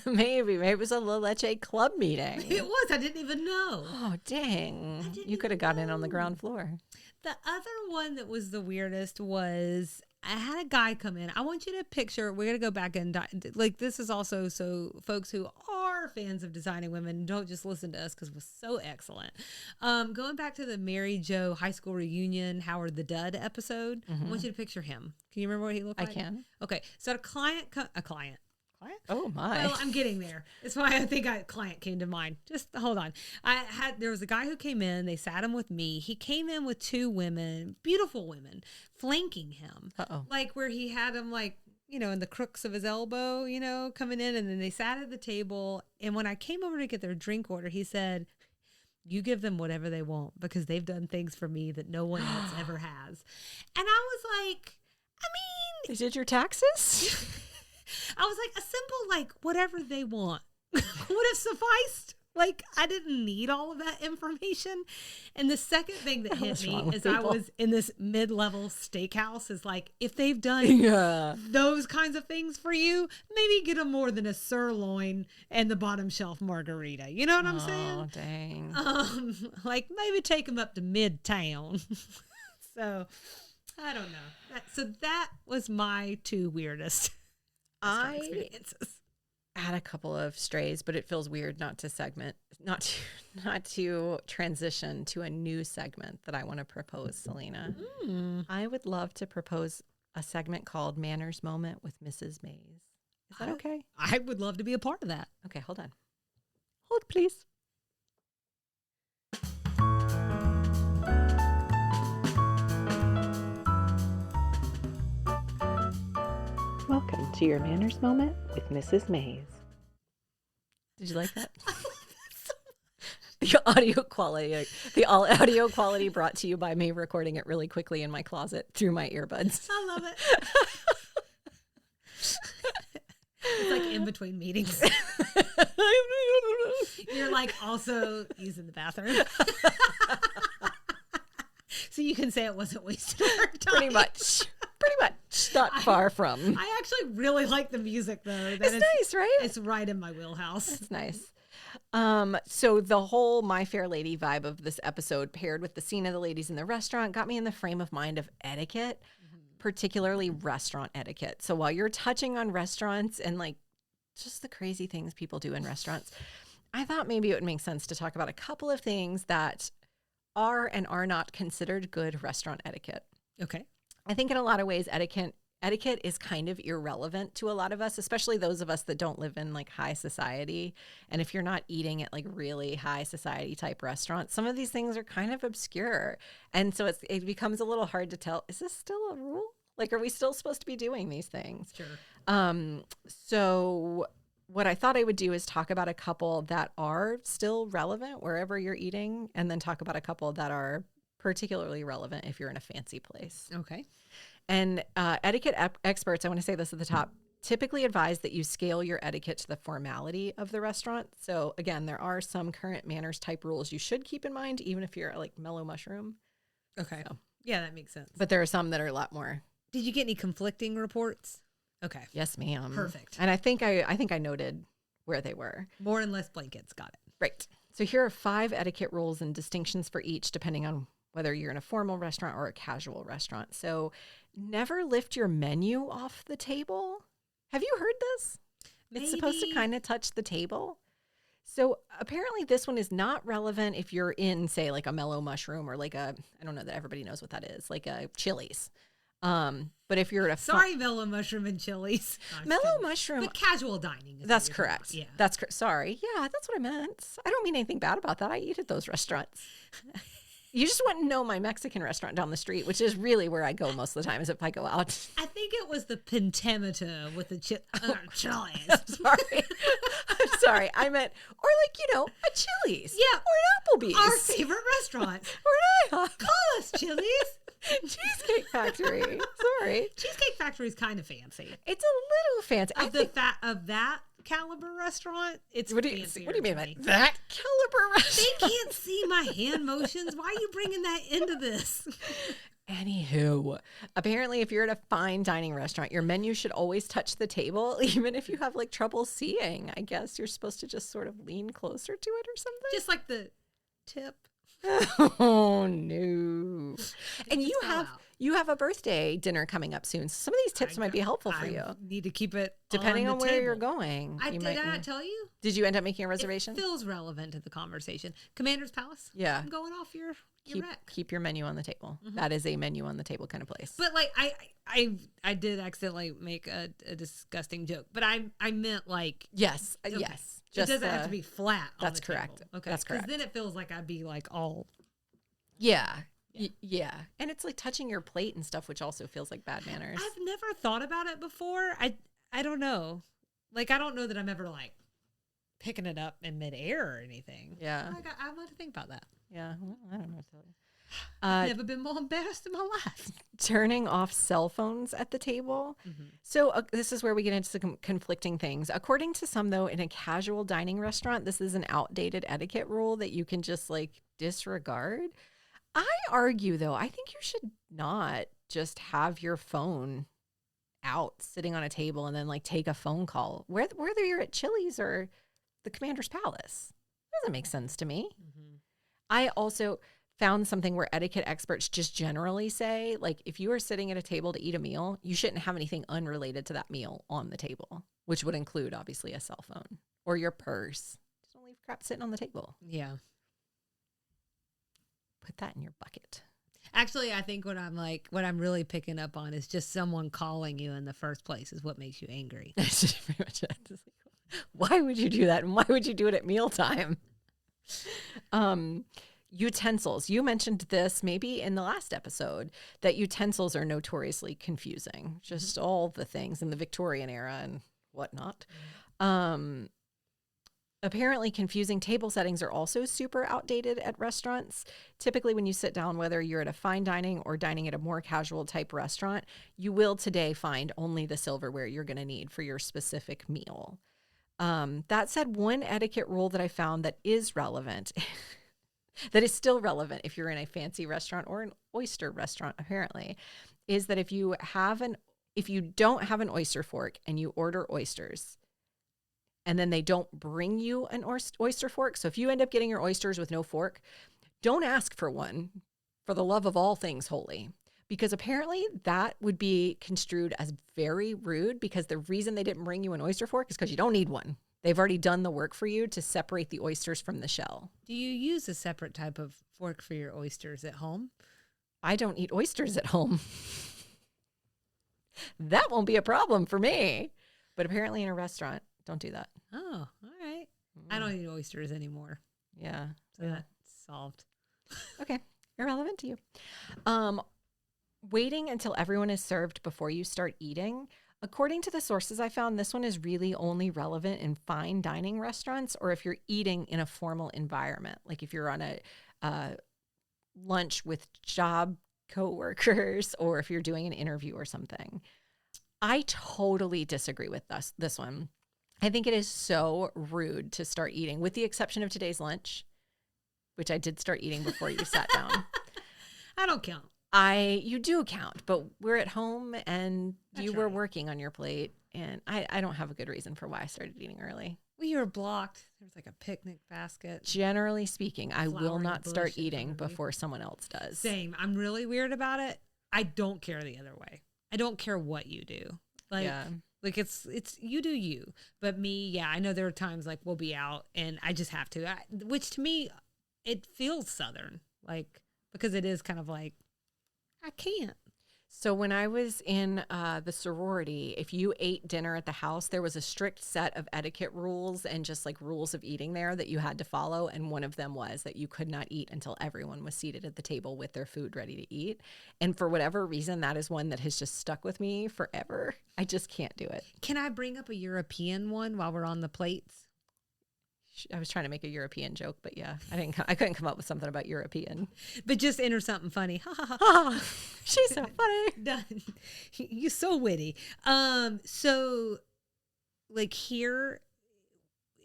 Maybe it was a La Leche club meeting. It was. I didn't even know. Oh, dang. You could have gotten in on the ground floor. The other one that was the weirdest was I had a guy come in. I want you to picture, we're going to go back and like, this is also so folks who are fans of Designing Women, don't just listen to us because it was so excellent. Going back to the Mary Jo high school reunion, Howard the Dud episode, I want you to picture him. Can you remember what he looked like? I can. Okay. So a client. Oh my. Well, I'm getting there. That's why I think client came to mind. Just hold on. There was a guy who came in, they sat him with me. He came in with 2 women, beautiful women, flanking him. Like where he had him like, in the crooks of his elbow, coming in, and then they sat at the table. And when I came over to get their drink order, he said, you give them whatever they want because they've done things for me that no one else ever has. And I was like, they did your taxes? I was like, a simple, like, whatever they want would have sufficed. Like, I didn't need all of that information. And the second thing that hit me is I was in this mid-level steakhouse is like, if they've done those kinds of things for you, maybe get them more than a sirloin and the bottom shelf margarita. You know what I'm saying? Oh, dang. Like, maybe take them up to Midtown. So, I don't know. So that was my 2 weirdest. I had a couple of strays, but it feels weird not to transition to a new segment that I want to propose, Selena. I would love to propose a segment called Manners Moment with Mrs. Mays. Is that okay? I would love to be a part of that. Okay, hold on. Hold, please. Welcome to your Manners Moment with Mrs. Mays. Did you like that? The audio quality brought to you by me recording it really quickly in my closet through my earbuds. I love it. It's like in between meetings. You're like also using the bathroom. So you can say it wasn't wasted work time. Pretty much. Not far from. I actually really like the music though. It's nice, right? It's right in my wheelhouse. It's nice. So the whole My Fair Lady vibe of this episode paired with the scene of the ladies in the restaurant got me in the frame of mind of etiquette, particularly restaurant etiquette. So while you're touching on restaurants and like just the crazy things people do in restaurants, I thought maybe it would make sense to talk about a couple of things that are and are not considered good restaurant etiquette. Okay. I think in a lot of ways, etiquette is kind of irrelevant to a lot of us, especially those of us that don't live in like high society. And if you're not eating at like really high society type restaurants, some of these things are kind of obscure. And so it becomes a little hard to tell, is this still a rule? Like, are we still supposed to be doing these things? Sure. So what I thought I would do is talk about a couple that are still relevant wherever you're eating, and then talk about a couple that are particularly relevant if you're in a fancy place. Okay. And etiquette experts, I want to say this at the top, typically advise that you scale your etiquette to the formality of the restaurant. So again, there are some current manners type rules you should keep in mind, even if you're like mellow mushroom. Okay. So, yeah, that makes sense. but there are some that are a lot more. Did you get any conflicting reports? Okay. Yes, ma'am. Perfect. And I think I noted where they were. More and less blankets. Got it. Right. So here are 5 etiquette rules and distinctions for each, depending on whether you're in a formal restaurant or a casual restaurant. So never lift your menu off the table. Have you heard this? It's supposed to kind of touch the table. So apparently this one is not relevant if you're in, say, like a mellow mushroom or like a, I don't know that everybody knows what that is, like a Chili's. But if you're at a sorry, mellow mushroom and Chili's. Mellow mushroom, but casual dining. That's correct. Yeah, that's sorry. Yeah, that's what I meant. I don't mean anything bad about that. I eat at those restaurants. You just wouldn't know my Mexican restaurant down the street, which is really where I go most of the time, is if I go out. I think it was the Pentameter with the Chili's. Sorry. I'm sorry. I meant, or like, a Chili's. Yeah. Or an Applebee's. Our favorite restaurant. Or an IHOP. Call us, Chili's. Cheesecake Factory. Sorry. Cheesecake Factory is kind of fancy. It's a little fancy. Of that caliber restaurant, it's fancy. What do you mean by that caliber restaurant? They can't see my hand motions. Why are you bringing that into this? Anywho, apparently if you're at a fine dining restaurant, your menu should always touch the table, even if you have like trouble seeing. I guess you're supposed to just sort of lean closer to it or something. Just like the tip. Oh no. And you have a birthday dinner coming up soon. So some of these tips might be helpful for you. Need to keep it depending on where table. you're going. Did I not tell you? Did you end up making a reservation? It feels relevant to the conversation. Commander's Palace. Yeah. I'm going off your rec. Keep your menu on the table. Mm-hmm. That is a menu on the table kind of place. But like I did accidentally make a disgusting joke, but I meant like yes. Okay. Yes. Just, it doesn't have to be flat. That's on the correct. Table. Okay. That's correct. Because then it feels like I'd be like all. Yeah. Yeah. And it's like touching your plate and stuff, which also feels like bad manners. I've never thought about it before. I don't know. Like, I don't know that I'm ever like picking it up in midair or anything. Yeah. I want to think about that. Yeah. Well, I don't know what to tell you. I've never been more embarrassed in my life. Turning off cell phones at the table. Mm-hmm. So this is where we get into some conflicting things. According to some, though, in a casual dining restaurant, this is an outdated etiquette rule that you can just like disregard. I argue, though, I think you should not just have your phone out sitting on a table and then like take a phone call, whether you're at Chili's or the Commander's Palace. Doesn't make sense to me. Mm-hmm. I also found something where etiquette experts just generally say, like, if you are sitting at a table to eat a meal, you shouldn't have anything unrelated to that meal on the table, which would include, obviously, a cell phone or your purse. Just don't leave crap sitting on the table. Yeah. Put that in your bucket. Actually, I think what I'm really picking up on is just someone calling you in the first place is what makes you angry. That's just pretty much it. Why would you do that? And why would you do it at mealtime? Utensils. You mentioned this maybe in the last episode that utensils are notoriously confusing. Just all the things in the Victorian era and whatnot. Apparently, confusing table settings are also super outdated at restaurants. Typically, when you sit down, whether you're at a fine dining or dining at a more casual type restaurant, you will today find only the silverware you're going to need for your specific meal. That said, one etiquette rule that I found that is relevant that is still relevant if you're in a fancy restaurant or an oyster restaurant, apparently, is that if you don't have an oyster fork and you order oysters and then they don't bring you an oyster fork, so if you end up getting your oysters with no fork, don't ask for one, for the love of all things holy, because apparently that would be construed as very rude, because the reason they didn't bring you an oyster fork is because you don't need one. They've already done the work for you to separate the oysters from the shell. Do you use a separate type of fork for your oysters at home? I don't eat oysters at home. That won't be a problem for me. But apparently in a restaurant, don't do that. Oh, all right. I don't eat oysters anymore. Yeah. So that's solved. Okay. Irrelevant to you. Waiting until everyone is served before you start eating. According to the sources I found, this one is really only relevant in fine dining restaurants or if you're eating in a formal environment. Like if you're on a lunch with job coworkers or if you're doing an interview or something. I totally disagree with this one. I think it is so rude to start eating, with the exception of today's lunch, which I did start eating before you sat down. I don't count. You do count, but we're at home and you were working on your plate, and I don't have a good reason for why I started eating early. Well, you were blocked. There was like a picnic basket. Generally speaking, I will not start eating before someone else does. Same. I'm really weird about it. I don't care the other way. I don't care what you do. Like, like it's you do you. But me, yeah, I know there are times like we'll be out and I just have to. Which to me, it feels Southern, like because it is kind of like I can't. So when I was in the sorority, if you ate dinner at the house, there was a strict set of etiquette rules and just like rules of eating there that you had to follow. And one of them was that you could not eat until everyone was seated at the table with their food ready to eat. And for whatever reason, that is one that has just stuck with me forever. I just can't do it. Can I bring up a European one while we're on the plates? I was trying to make a European joke, but yeah, I couldn't come up with something about European. But just enter something funny. Ha ha ha. She's so funny. Done. You're so witty. So like here,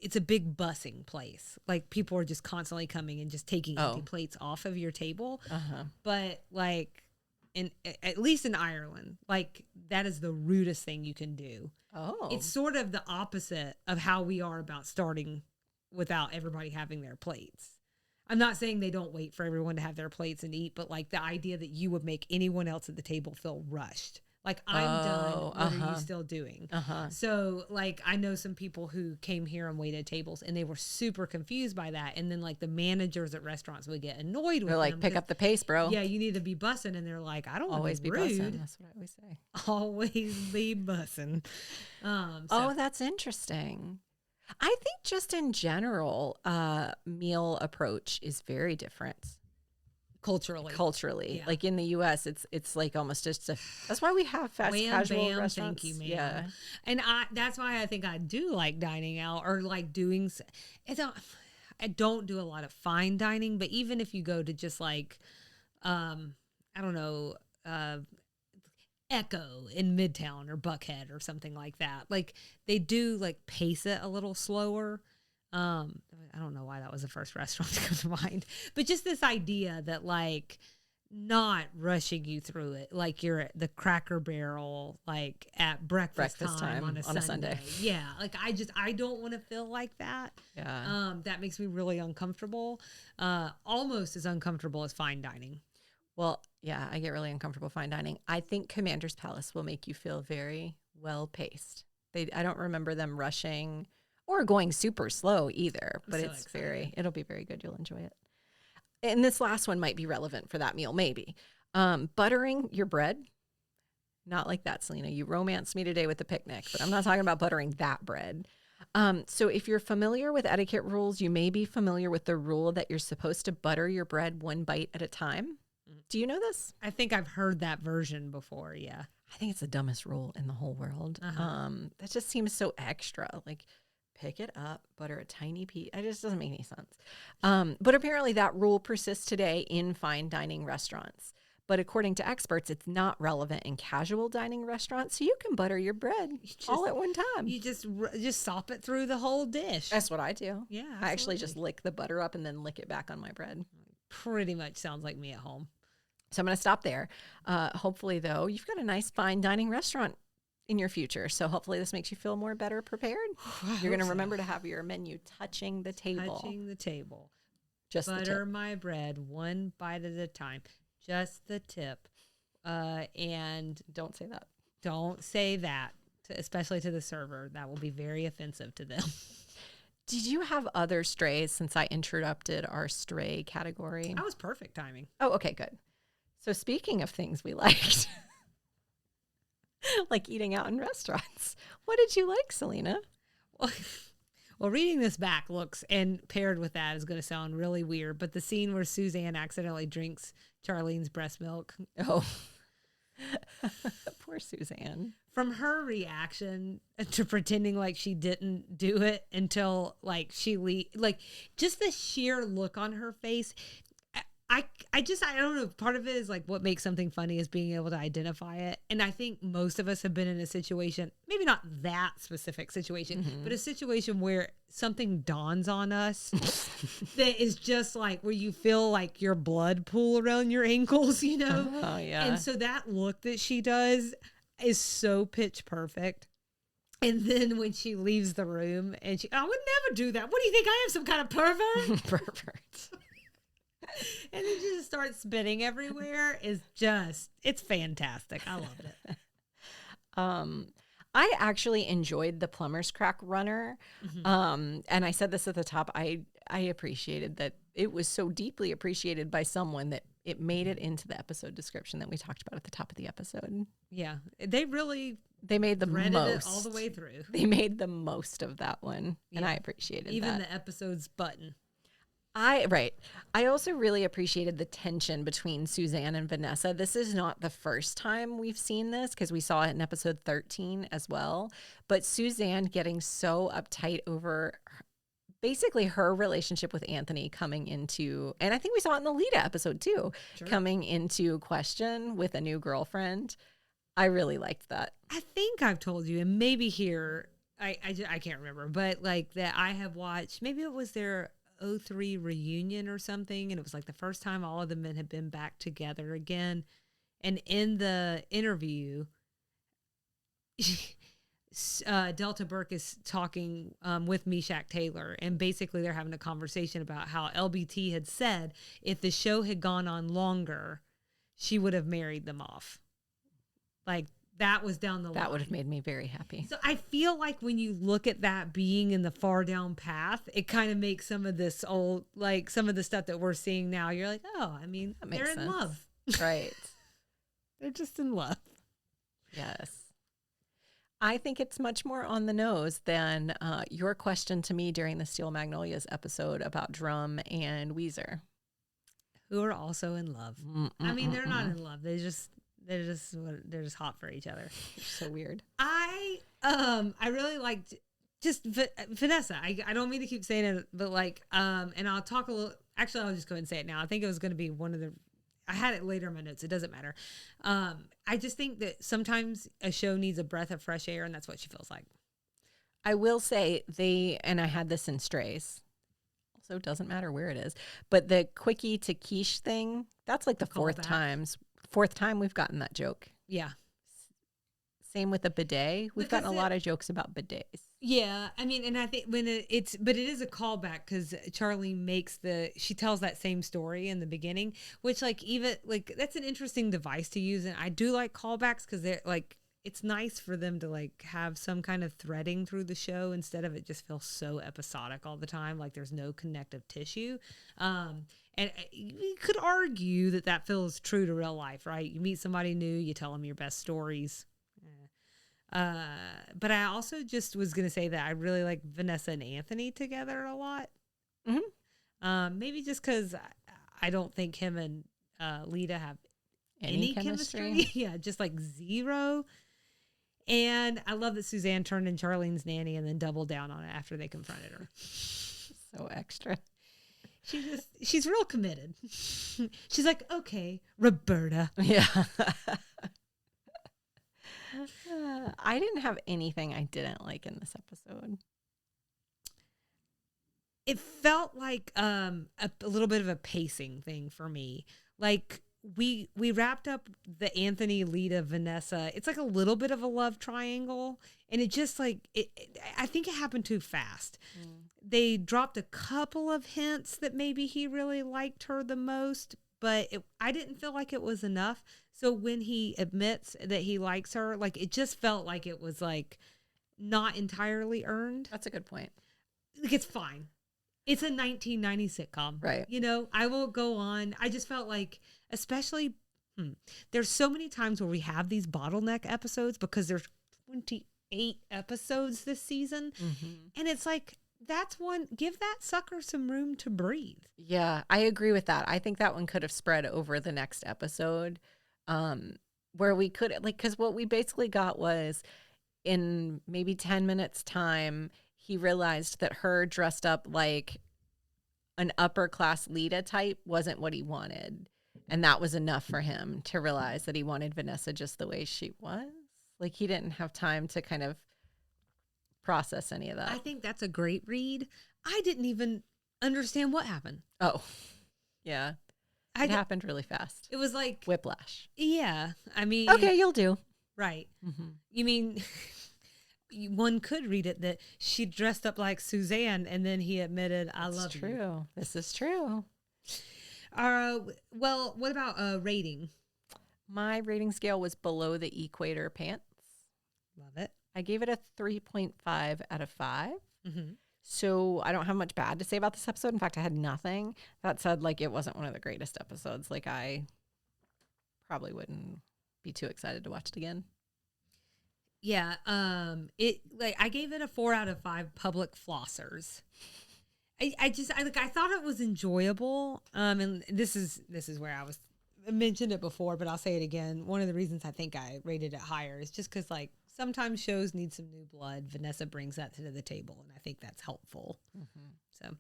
it's a big bussing place. Like people are just constantly coming and just taking empty plates off of your table. But like at least in Ireland, like that is the rudest thing you can do. It's sort of the opposite of how we are about starting without everybody having their plates. I'm not saying they don't wait for everyone to have their plates and eat, but like the idea that you would make anyone else at the table feel rushed. Like I'm done. What are you still doing? So like I know some people who came here and waited tables and they were super confused by that. And then like the managers at restaurants would get annoyed with they're like, pick up the pace, bro. Yeah, you need to be bussing. And they're like, I don't always be rude. bussing. That's what I always say. Always be bussing. That's interesting. I think just in general, meal approach is very different culturally. Yeah. Like in the U.S., it's like almost just that's why we have fast casual restaurants. Thank you, ma'am. Yeah, and that's why I think I do like dining out or like doing. I don't do a lot of fine dining, but even if you go to just like, I don't know. Echo in Midtown or Buckhead or something like that. Like they do like pace it a little slower. I don't know why that was the first restaurant to come to mind, but just this idea that like not rushing you through it. Like you're at the Cracker Barrel, like at breakfast time on a Sunday. Yeah. Like I don't want to feel like that. Yeah. That makes me really uncomfortable. Almost as uncomfortable as fine dining. Well, yeah, I get really uncomfortable fine dining. I think Commander's Palace will make you feel very well paced. I don't remember them rushing or going super slow either, but it'll be very good. You'll enjoy it. And this last one might be relevant for that meal, maybe. Buttering your bread. Not like that, Selena. You romanced me today with the picnic, but I'm not talking about buttering that bread. So if you're familiar with etiquette rules, you may be familiar with the rule that you're supposed to butter your bread one bite at a time. Do you know this? I think I've heard that version before. Yeah. I think it's the dumbest rule in the whole world. That just seems so extra. Like pick it up, butter a tiny piece. It just doesn't make any sense. But apparently that rule persists today in fine dining restaurants. But according to experts, it's not relevant in casual dining restaurants. So you can butter your bread all at one time. You just sop it through the whole dish. That's what I do. Yeah. Absolutely. I actually just lick the butter up and then lick it back on my bread. Pretty much sounds like me at home. So I'm going to stop there. Hopefully, though, you've got a nice fine dining restaurant in your future. So hopefully this makes you feel more better prepared. You're going to remember to have your menu touching the table. Touching the table. Just butter my bread one bite at a time. Just the tip. And don't say that. Don't say that, especially to the server. That will be very offensive to them. Did you have other strays since I interrupted our stray category? That was perfect timing. Oh, okay, good. So speaking of things we liked, like eating out in restaurants, what did you like, Selena? Well, reading this back looks, and paired with that is going to sound really weird, but the scene where Suzanne accidentally drinks Charlene's breast milk. Oh, poor Suzanne. From her reaction to pretending like she didn't do it until like just the sheer look on her face. I don't know. Part of it is like what makes something funny is being able to identify it. And I think most of us have been in a situation, maybe not that specific situation, but a situation where something dawns on us that is just like where you feel like your blood pool around your ankles, you know? Oh, yeah. And so that look that she does is so pitch perfect. And then when she leaves the room and I would never do that. What do you think? I am some kind of pervert? Pervert. And then she just starts spitting everywhere. It's fantastic. I loved it. I actually enjoyed the plumber's crack runner. And I said this at the top. I appreciated that it was so deeply appreciated by someone that it made it into the episode description that we talked about at the top of the episode. Yeah. They made the most it all the way through. They made the most of that one. Yeah. And I appreciated even that. the episode's button. I also really appreciated the tension between Suzanne and Vanessa. This is not the first time we've seen this because we saw it in episode 13 as well. But Suzanne getting so uptight over basically her relationship with Anthony coming into, and I think we saw it in the Lita episode too, coming into question with a new girlfriend. I really liked that. I think I've told you, and maybe here, I can't remember, but like that I have watched, maybe it was their 03 reunion or something, and it was like the first time all of the men had been back together again. And in the interview, Delta Burke is talking with Meshack Taylor, and basically they're having a conversation about how LBT had said if the show had gone on longer, she would have married them off. Like that was down the line. That would have made me very happy. So I feel like when you look at that being in the far down path, it kind of makes some of this old, like some of the stuff that we're seeing now, you're like, oh, I mean, they're in love. Right. They're just in love. Yes. I think it's much more on the nose than your question to me during the Steel Magnolias episode about Drum and Weezer. Who are also in love. I mean, they're not in love. They're just hot for each other. So weird. I really liked just Vanessa. I don't mean to keep saying it, but like, and I'll talk a little, actually, I'll just go ahead and say it now. I think it was going to be one of the, I had it later in my notes. It doesn't matter. I just think that sometimes a show needs a breath of fresh air, and that's what she feels like. I will say and I had this in Strays. Also, it doesn't matter where it is, but the quickie to quiche thing, that's like the fourth time we've gotten that joke. Yeah. Same with the bidet. We've gotten a lot of jokes about bidets. Yeah. I mean, and I think but it is a callback because Charlene she tells that same story in the beginning, which like even like that's an interesting device to use. And I do like callbacks because they're like, it's nice for them to like have some kind of threading through the show instead of it just feels so episodic all the time. Like there's no connective tissue. And you could argue that feels true to real life, right? You meet somebody new, you tell them your best stories. But I also just was going to say that I really like Vanessa and Anthony together a lot. Mm-hmm. Maybe just because I don't think him and Lita have any chemistry. Yeah, just like zero. And I love that Suzanne turned in Charlene's nanny and then doubled down on it after they confronted her. So extra. She's real committed. She's like, okay, Roberta. Yeah. I didn't have anything I didn't like in this episode. It felt like a little bit of a pacing thing for me. Like we wrapped up the Anthony, Lita, Vanessa. It's like a little bit of a love triangle, and it just like I think it happened too fast. They dropped a couple of hints that maybe he really liked her the most, but I didn't feel like it was enough. So when he admits that he likes her, like it just felt like it was like not entirely earned. That's a good point. Like, it's fine. It's a 1990 sitcom. Right. You know, I will go on. I just felt like, especially, there's so many times where we have these bottleneck episodes because there's 28 episodes this season. And it's like, that's one, give that sucker some room to breathe. Yeah, I agree with that. I think that one could have spread over the next episode, where we could, like, because what we basically got was in maybe 10 minutes time, he realized that her dressed up like an upper class Lita type wasn't what he wanted. And that was enough for him to realize that he wanted Vanessa just the way she was. Like, he didn't have time to kind of process any of that. I think that's a great read. I didn't even understand what happened. Oh, yeah. It happened really fast. It was like whiplash. Yeah. I mean. Okay, you'll do. Right. You mean, one could read it that she dressed up like Suzanne and then he admitted, I love you. True. This is true. Well, what about rating? My rating scale was below the equator pants. Love it. I gave it a 3.5 out of 5. So I don't have much bad to say about this episode. In fact, I had nothing. That said, like, it wasn't one of the greatest episodes. Like, I probably wouldn't be too excited to watch it again. Yeah. I gave it a 4 out of 5 public flossers. I thought it was enjoyable. And this is where I mentioned it before, but I'll say it again. One of the reasons I think I rated it higher is just because, like, sometimes shows need some new blood. Vanessa brings that to the table, and I think that's helpful. So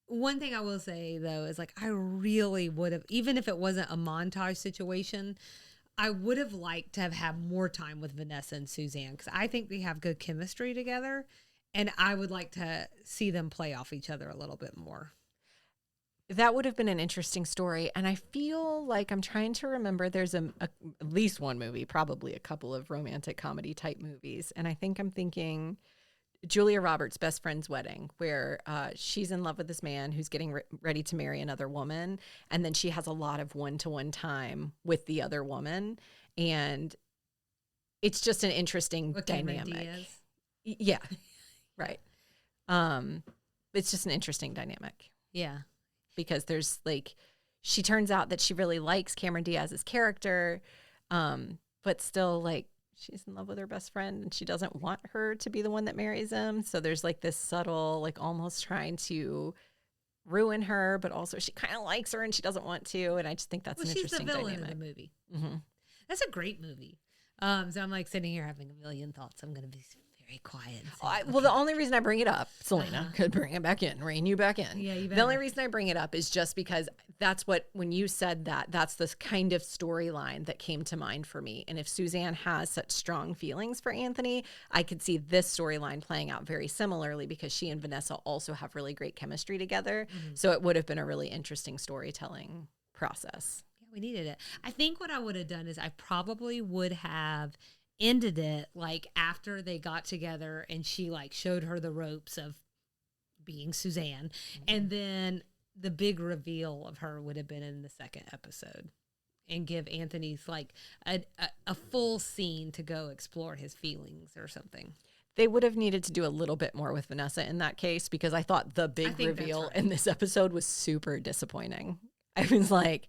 one thing I will say, though, is, like, I really would have, even if it wasn't a montage situation, I would have liked to have had more time with Vanessa and Suzanne, because I think they have good chemistry together, and I would like to see them play off each other a little bit more. That would have been an interesting story. And I feel like I'm trying to remember there's at least one movie, probably a couple of romantic comedy type movies. And I think I'm thinking Julia Roberts' Best Friend's Wedding, where she's in love with this man who's getting ready to marry another woman. And then she has a lot of one-to-one time with the other woman. And it's just an interesting dynamic. Yeah, right. It's just an interesting dynamic. Yeah. Because there's, like, she turns out that she really likes Cameron Diaz's character, but still, like, she's in love with her best friend and she doesn't want her to be the one that marries him. So there's, like, this subtle, like, almost trying to ruin her, but also she kind of likes her and she doesn't want to. And I just think that's an interesting dynamic. She's the villain in the movie. That's a great movie. So I'm, like, sitting here having a million thoughts. I'm going to be very quiet. Well, the only reason I bring it up, Selena, could bring it back in, rein you back in. Yeah, you better. The only reason I bring it up is just because that's what, when you said that, that's this kind of storyline that came to mind for me. And if Suzanne has such strong feelings for Anthony, I could see this storyline playing out very similarly because she and Vanessa also have really great chemistry together. So it would have been a really interesting storytelling process. Yeah, we needed it. I think what I would have done is I probably would have ended it, like, after they got together and she, like, showed her the ropes of being Suzanne. And then the big reveal of her would have been in the second episode and give Anthony's, like, a full scene to go explore his feelings or something. They would have needed to do a little bit more with Vanessa in that case, because I thought the big reveal in this episode was super disappointing. I was like,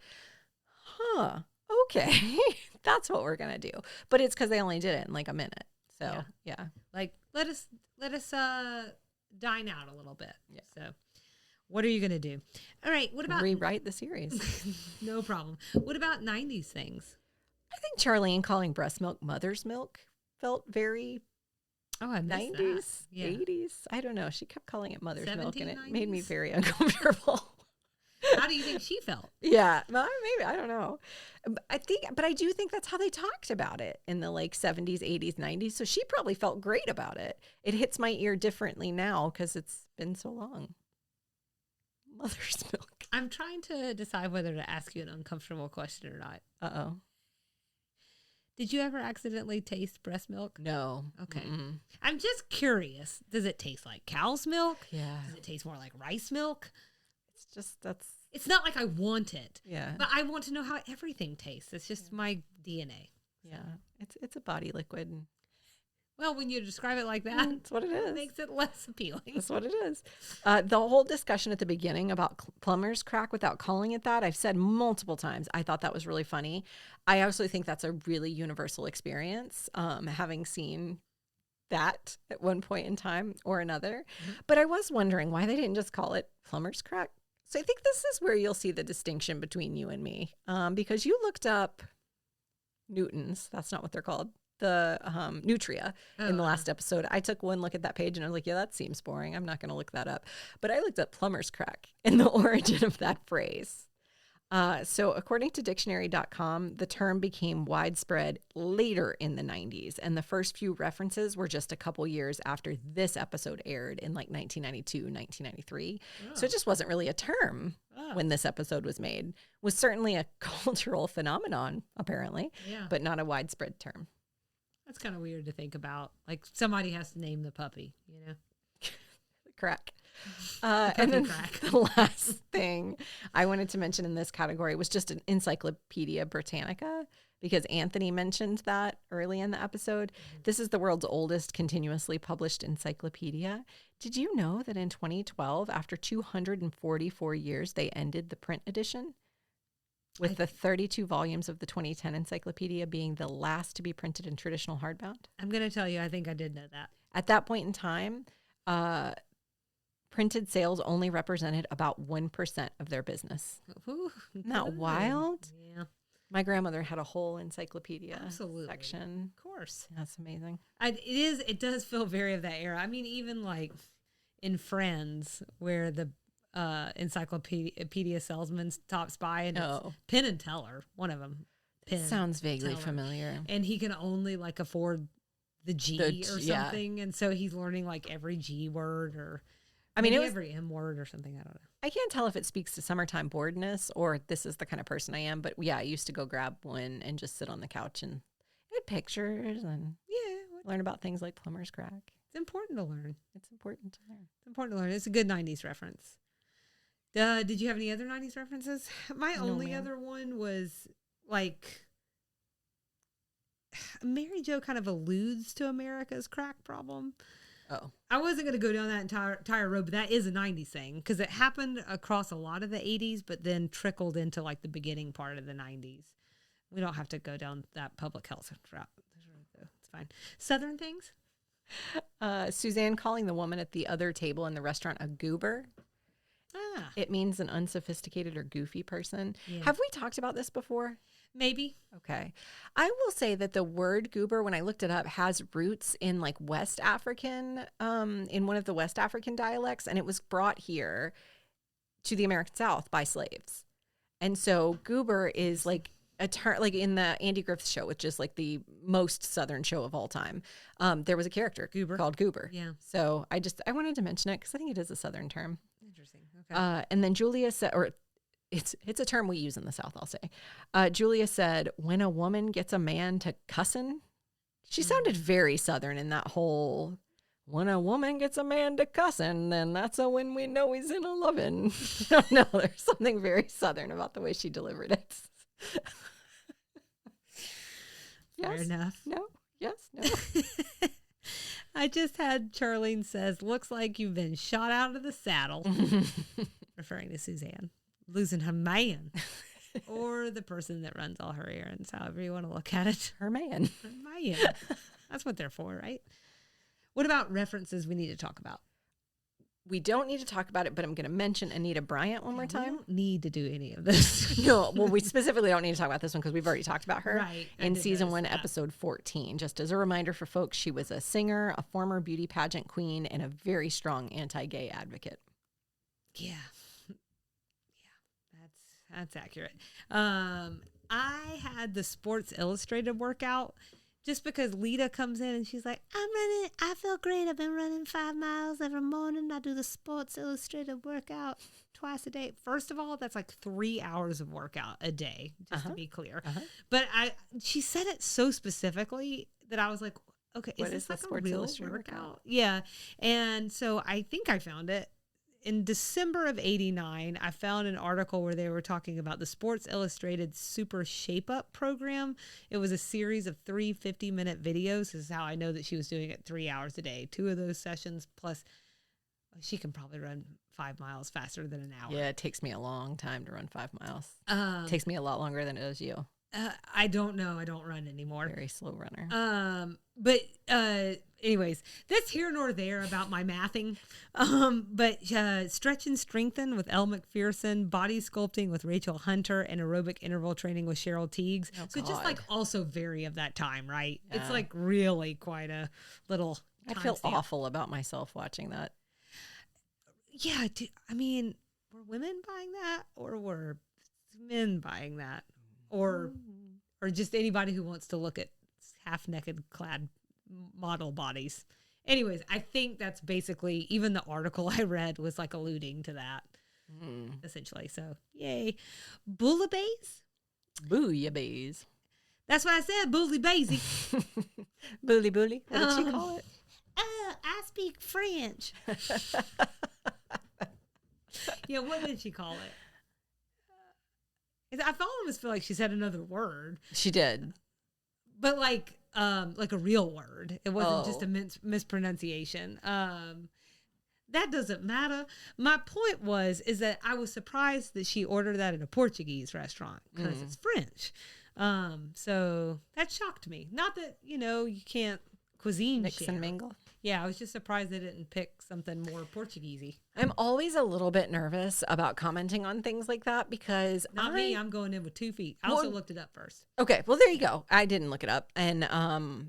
okay, that's what we're going to do. But it's because they only did it in, like, a minute. So, yeah. Like, let us dine out a little bit. Yeah. So what are you going to do? All right. What about rewrite the series? No problem. What about 90s things? I think Charlene calling breast milk mother's milk felt very 90s, 80s. I don't know. She kept calling it mother's milk, and it made me very uncomfortable. How do you think she felt? Yeah, well, maybe, I don't know. But I do think that's how they talked about it in the, like, 70s, 80s, 90s. So she probably felt great about it. It hits my ear differently now because it's been so long. Mother's milk. I'm trying to decide whether to ask you an uncomfortable question or not. Uh-oh. Did you ever accidentally taste breast milk? No. Okay. I'm just curious. Does it taste like cow's milk? Yeah. Does it taste more like rice milk? It's just, it's not like I want it. Yeah. But I want to know how everything tastes. It's just my DNA. Yeah. It's a body liquid. Well, when you describe it like that, That's what it is. It makes it less appealing. That's what it is. The whole discussion at the beginning about plumber's crack without calling it that, I've said multiple times. I thought that was really funny. I also think that's a really universal experience, having seen that at one point in time or another. But I was wondering why they didn't just call it plumber's crack. So I think this is where you'll see the distinction between you and me, because you looked up Newtons. That's not what they're called. The Nutria in the last episode. I took one look at that page and I was like, yeah, that seems boring. I'm not going to look that up. But I looked up plumber's crack and the origin of that phrase. So according to dictionary.com, the term became widespread later in the 90s. And the first few references were just a couple years after this episode aired in like 1992, 1993. So it just wasn't really a term when this episode was made. It was certainly a cultural phenomenon, apparently, but not a widespread term. That's kind of weird to think about. Like somebody has to name the puppy, you know? Crack. And then the last thing I wanted to mention in this category was just an Encyclopedia Britannica, because Anthony mentioned that early in the episode. This is the world's oldest continuously published encyclopedia. Did you know that in 2012, after 244 years, they ended the print edition? With the 32 volumes of the 2010 encyclopedia being the last to be printed in traditional hardbound. I'm going to tell you, I think I did know that. At that point in time, printed sales only represented about 1% of their business. Ooh, isn't that wild? Yeah. My grandmother had a whole encyclopedia Absolutely. section. Of course. That's amazing. It does feel very of that era. I mean, even like in Friends, where the encyclopedia salesman stops by and it's Penn and Teller, one of them. Sounds vaguely familiar. And he can only like afford the G or something. And so he's learning like every G word or every M word or something. I don't know. I can't tell if it speaks to summertime boredness or this is the kind of person I am. But yeah, I used to go grab one and just sit on the couch and get pictures and learn about things like plumber's crack. It's important to learn. It's important to learn. It's important to learn. It's a good 90s reference. Did you have any other 90s references? My only other one was like Mary Jo kind of alludes to America's crack problem. Oh. I wasn't going to go down that entire road, but that is a 90s thing because it happened across a lot of the 80s, but then trickled into like the beginning part of the 90s. We don't have to go down that public health route. It's fine. Southern things? Suzanne calling the woman at the other table in the restaurant a goober. It means an unsophisticated or goofy person. Yeah. Have we talked about this before? Maybe. Okay. I will say that the word goober, when I looked it up, has roots in like West African, in one of the West African dialects, and it was brought here to the American South by slaves. And so goober is like a term, like in the Andy Griffith Show, which is like the most Southern show of all time. There was a character called Goober. Yeah. So I wanted to mention it because I think it is a Southern term. Interesting. Okay. And then Julia said, or it's a term we use in the South, I'll say. Julia said, when a woman gets a man to cussin', she sounded very Southern in that whole, when a woman gets a man to cussin', then that's a when we know he's in a lovin'. I don't know. There's something very Southern about the way she delivered it. Fair enough. No. Yes. No. I just had Charlene says, looks like you've been shot out of the saddle, referring to Suzanne losing her man or the person that runs all her errands, however you want to look at it. Her man. Her man. That's what they're for, right? What about references we need to talk about? We don't need to talk about it, but I'm going to mention Anita Bryant one more time. We don't need to do any of this. No, well, we specifically don't need to talk about this one because we've already talked about her in season 1, that. episode 14. Just as a reminder for folks, she was a singer, a former beauty pageant queen, and a very strong anti-gay advocate. Yeah. That's accurate. I had the Sports Illustrated workout just because Lita comes in and she's like, I'm running. I feel great. I've been running 5 miles every morning. I do the Sports Illustrated workout twice a day. First of all, that's like 3 hours of workout a day, just to be clear. But she said it so specifically that I was like, okay, is this like a real workout? Yeah. And so I think I found it. in December of 89, I found an article where they were talking about the Sports Illustrated Super Shape Up program. It was a series of 3 50-minute videos. This is how I know that she was doing it 3 hours a day. 2 of those sessions, plus she can probably run 5 miles faster than an hour. Yeah, it takes me a long time to run 5 miles. It takes me a lot longer than it does you. I don't know. I don't run anymore. Very slow runner. But anyways, that's here nor there about my mathing. But Stretch and Strengthen with Elle McPherson, Body Sculpting with Rachel Hunter, and Aerobic Interval Training with Cheryl Teagues. Oh, so just like also very of that time, right? Yeah. It's like really quite a little I feel awful about myself watching that. Yeah. I mean, were women buying that, or were men buying that? Or just anybody who wants to look at half-naked clad model bodies. Anyways, I think that's basically, even the article I read was like alluding to that, essentially. So, yay. Bouillabaisse? Bouillabaisse. That's what I said, bouillabaisse. Bully. What did she call it? I speak French. Yeah, what did she call it? I almost feel like she said another word. She did. But like a real word. It wasn't just a mispronunciation. That doesn't matter. My point is that I was surprised that she ordered that at a Portuguese restaurant because it's French. So that shocked me. Not that, you can't cuisine Mix share. and mingle. Yeah, I was just surprised they didn't pick something more Portuguese-y. I'm always a little bit nervous about commenting on things like that because Not me. I'm going in with 2 feet. I also looked it up first. Okay, well, there you go. I didn't look it up. And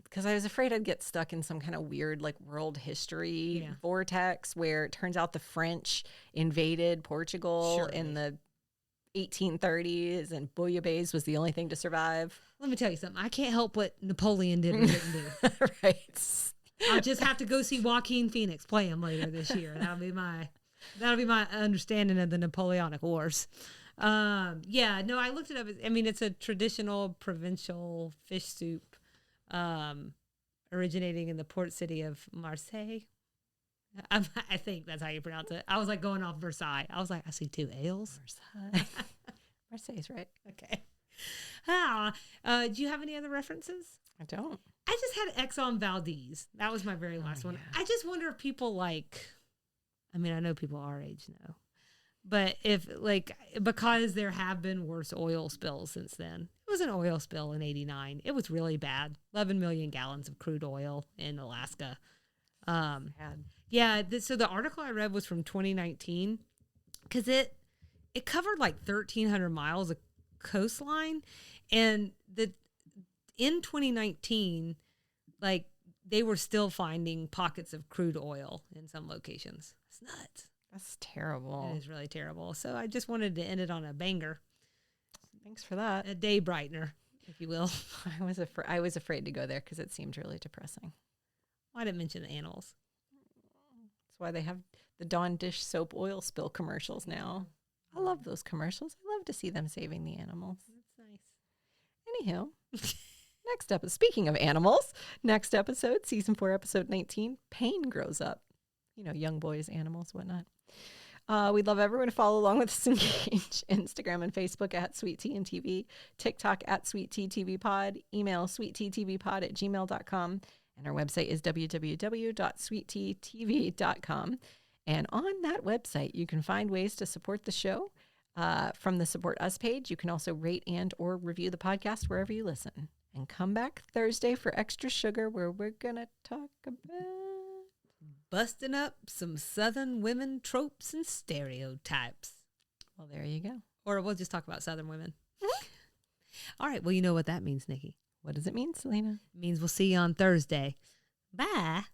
because I was afraid I'd get stuck in some kind of weird like world history vortex where it turns out the French invaded Portugal in the 1830s and bouillabaisse was the only thing to survive. Let me tell you something. I can't help what Napoleon did or didn't do. Right. I'll just have to go see Joaquin Phoenix play him later this year. That'll be my understanding of the Napoleonic Wars. Yeah, no, I looked it up. I mean, it's a traditional provincial fish soup, originating in the port city of Marseille. I think that's how you pronounce it. I was like going off Versailles. I was like, I see 2 L's. Marseille's right. Okay. Do you have any other references? I don't. I just had Exxon Valdez. That was my very last one. I just wonder if people I know people our age know, but if because there have been worse oil spills since then. It was an oil spill in 89. It was really bad. 11 million gallons of crude oil in Alaska. Yeah. So the article I read was from 2019 because it covered like 1,300 miles of coastline, and in 2019, like they were still finding pockets of crude oil in some locations. It's nuts. That's terrible. It is really terrible. So I just wanted to end it on a banger. Thanks for that. A day brightener, if you will. I was afraid to go there because it seemed really depressing. Well, I didn't mention the animals. That's why they have the Dawn dish soap oil spill commercials now. I love those commercials. I love to see them saving the animals. That's nice. Anywho. Next episode, speaking of animals, next episode, season 4, episode 19, Pain grows up. Young boys, animals, whatnot. We'd love everyone to follow along with us, engage. Instagram and Facebook at Sweet Tea and TV, TikTok at Sweet Tea TV Pod, email sweetteatvpod@gmail.com, and our website is www.sweetteatv.com. And on that website, you can find ways to support the show. From the Support Us page, you can also rate and or review the podcast wherever you listen. And come back Thursday for Extra Sugar, where we're going to talk about busting up some Southern women tropes and stereotypes. Well, there you go. Or we'll just talk about Southern women. All right. Well, you know what that means, Nikki. What does it mean, Selena? It means we'll see you on Thursday. Bye.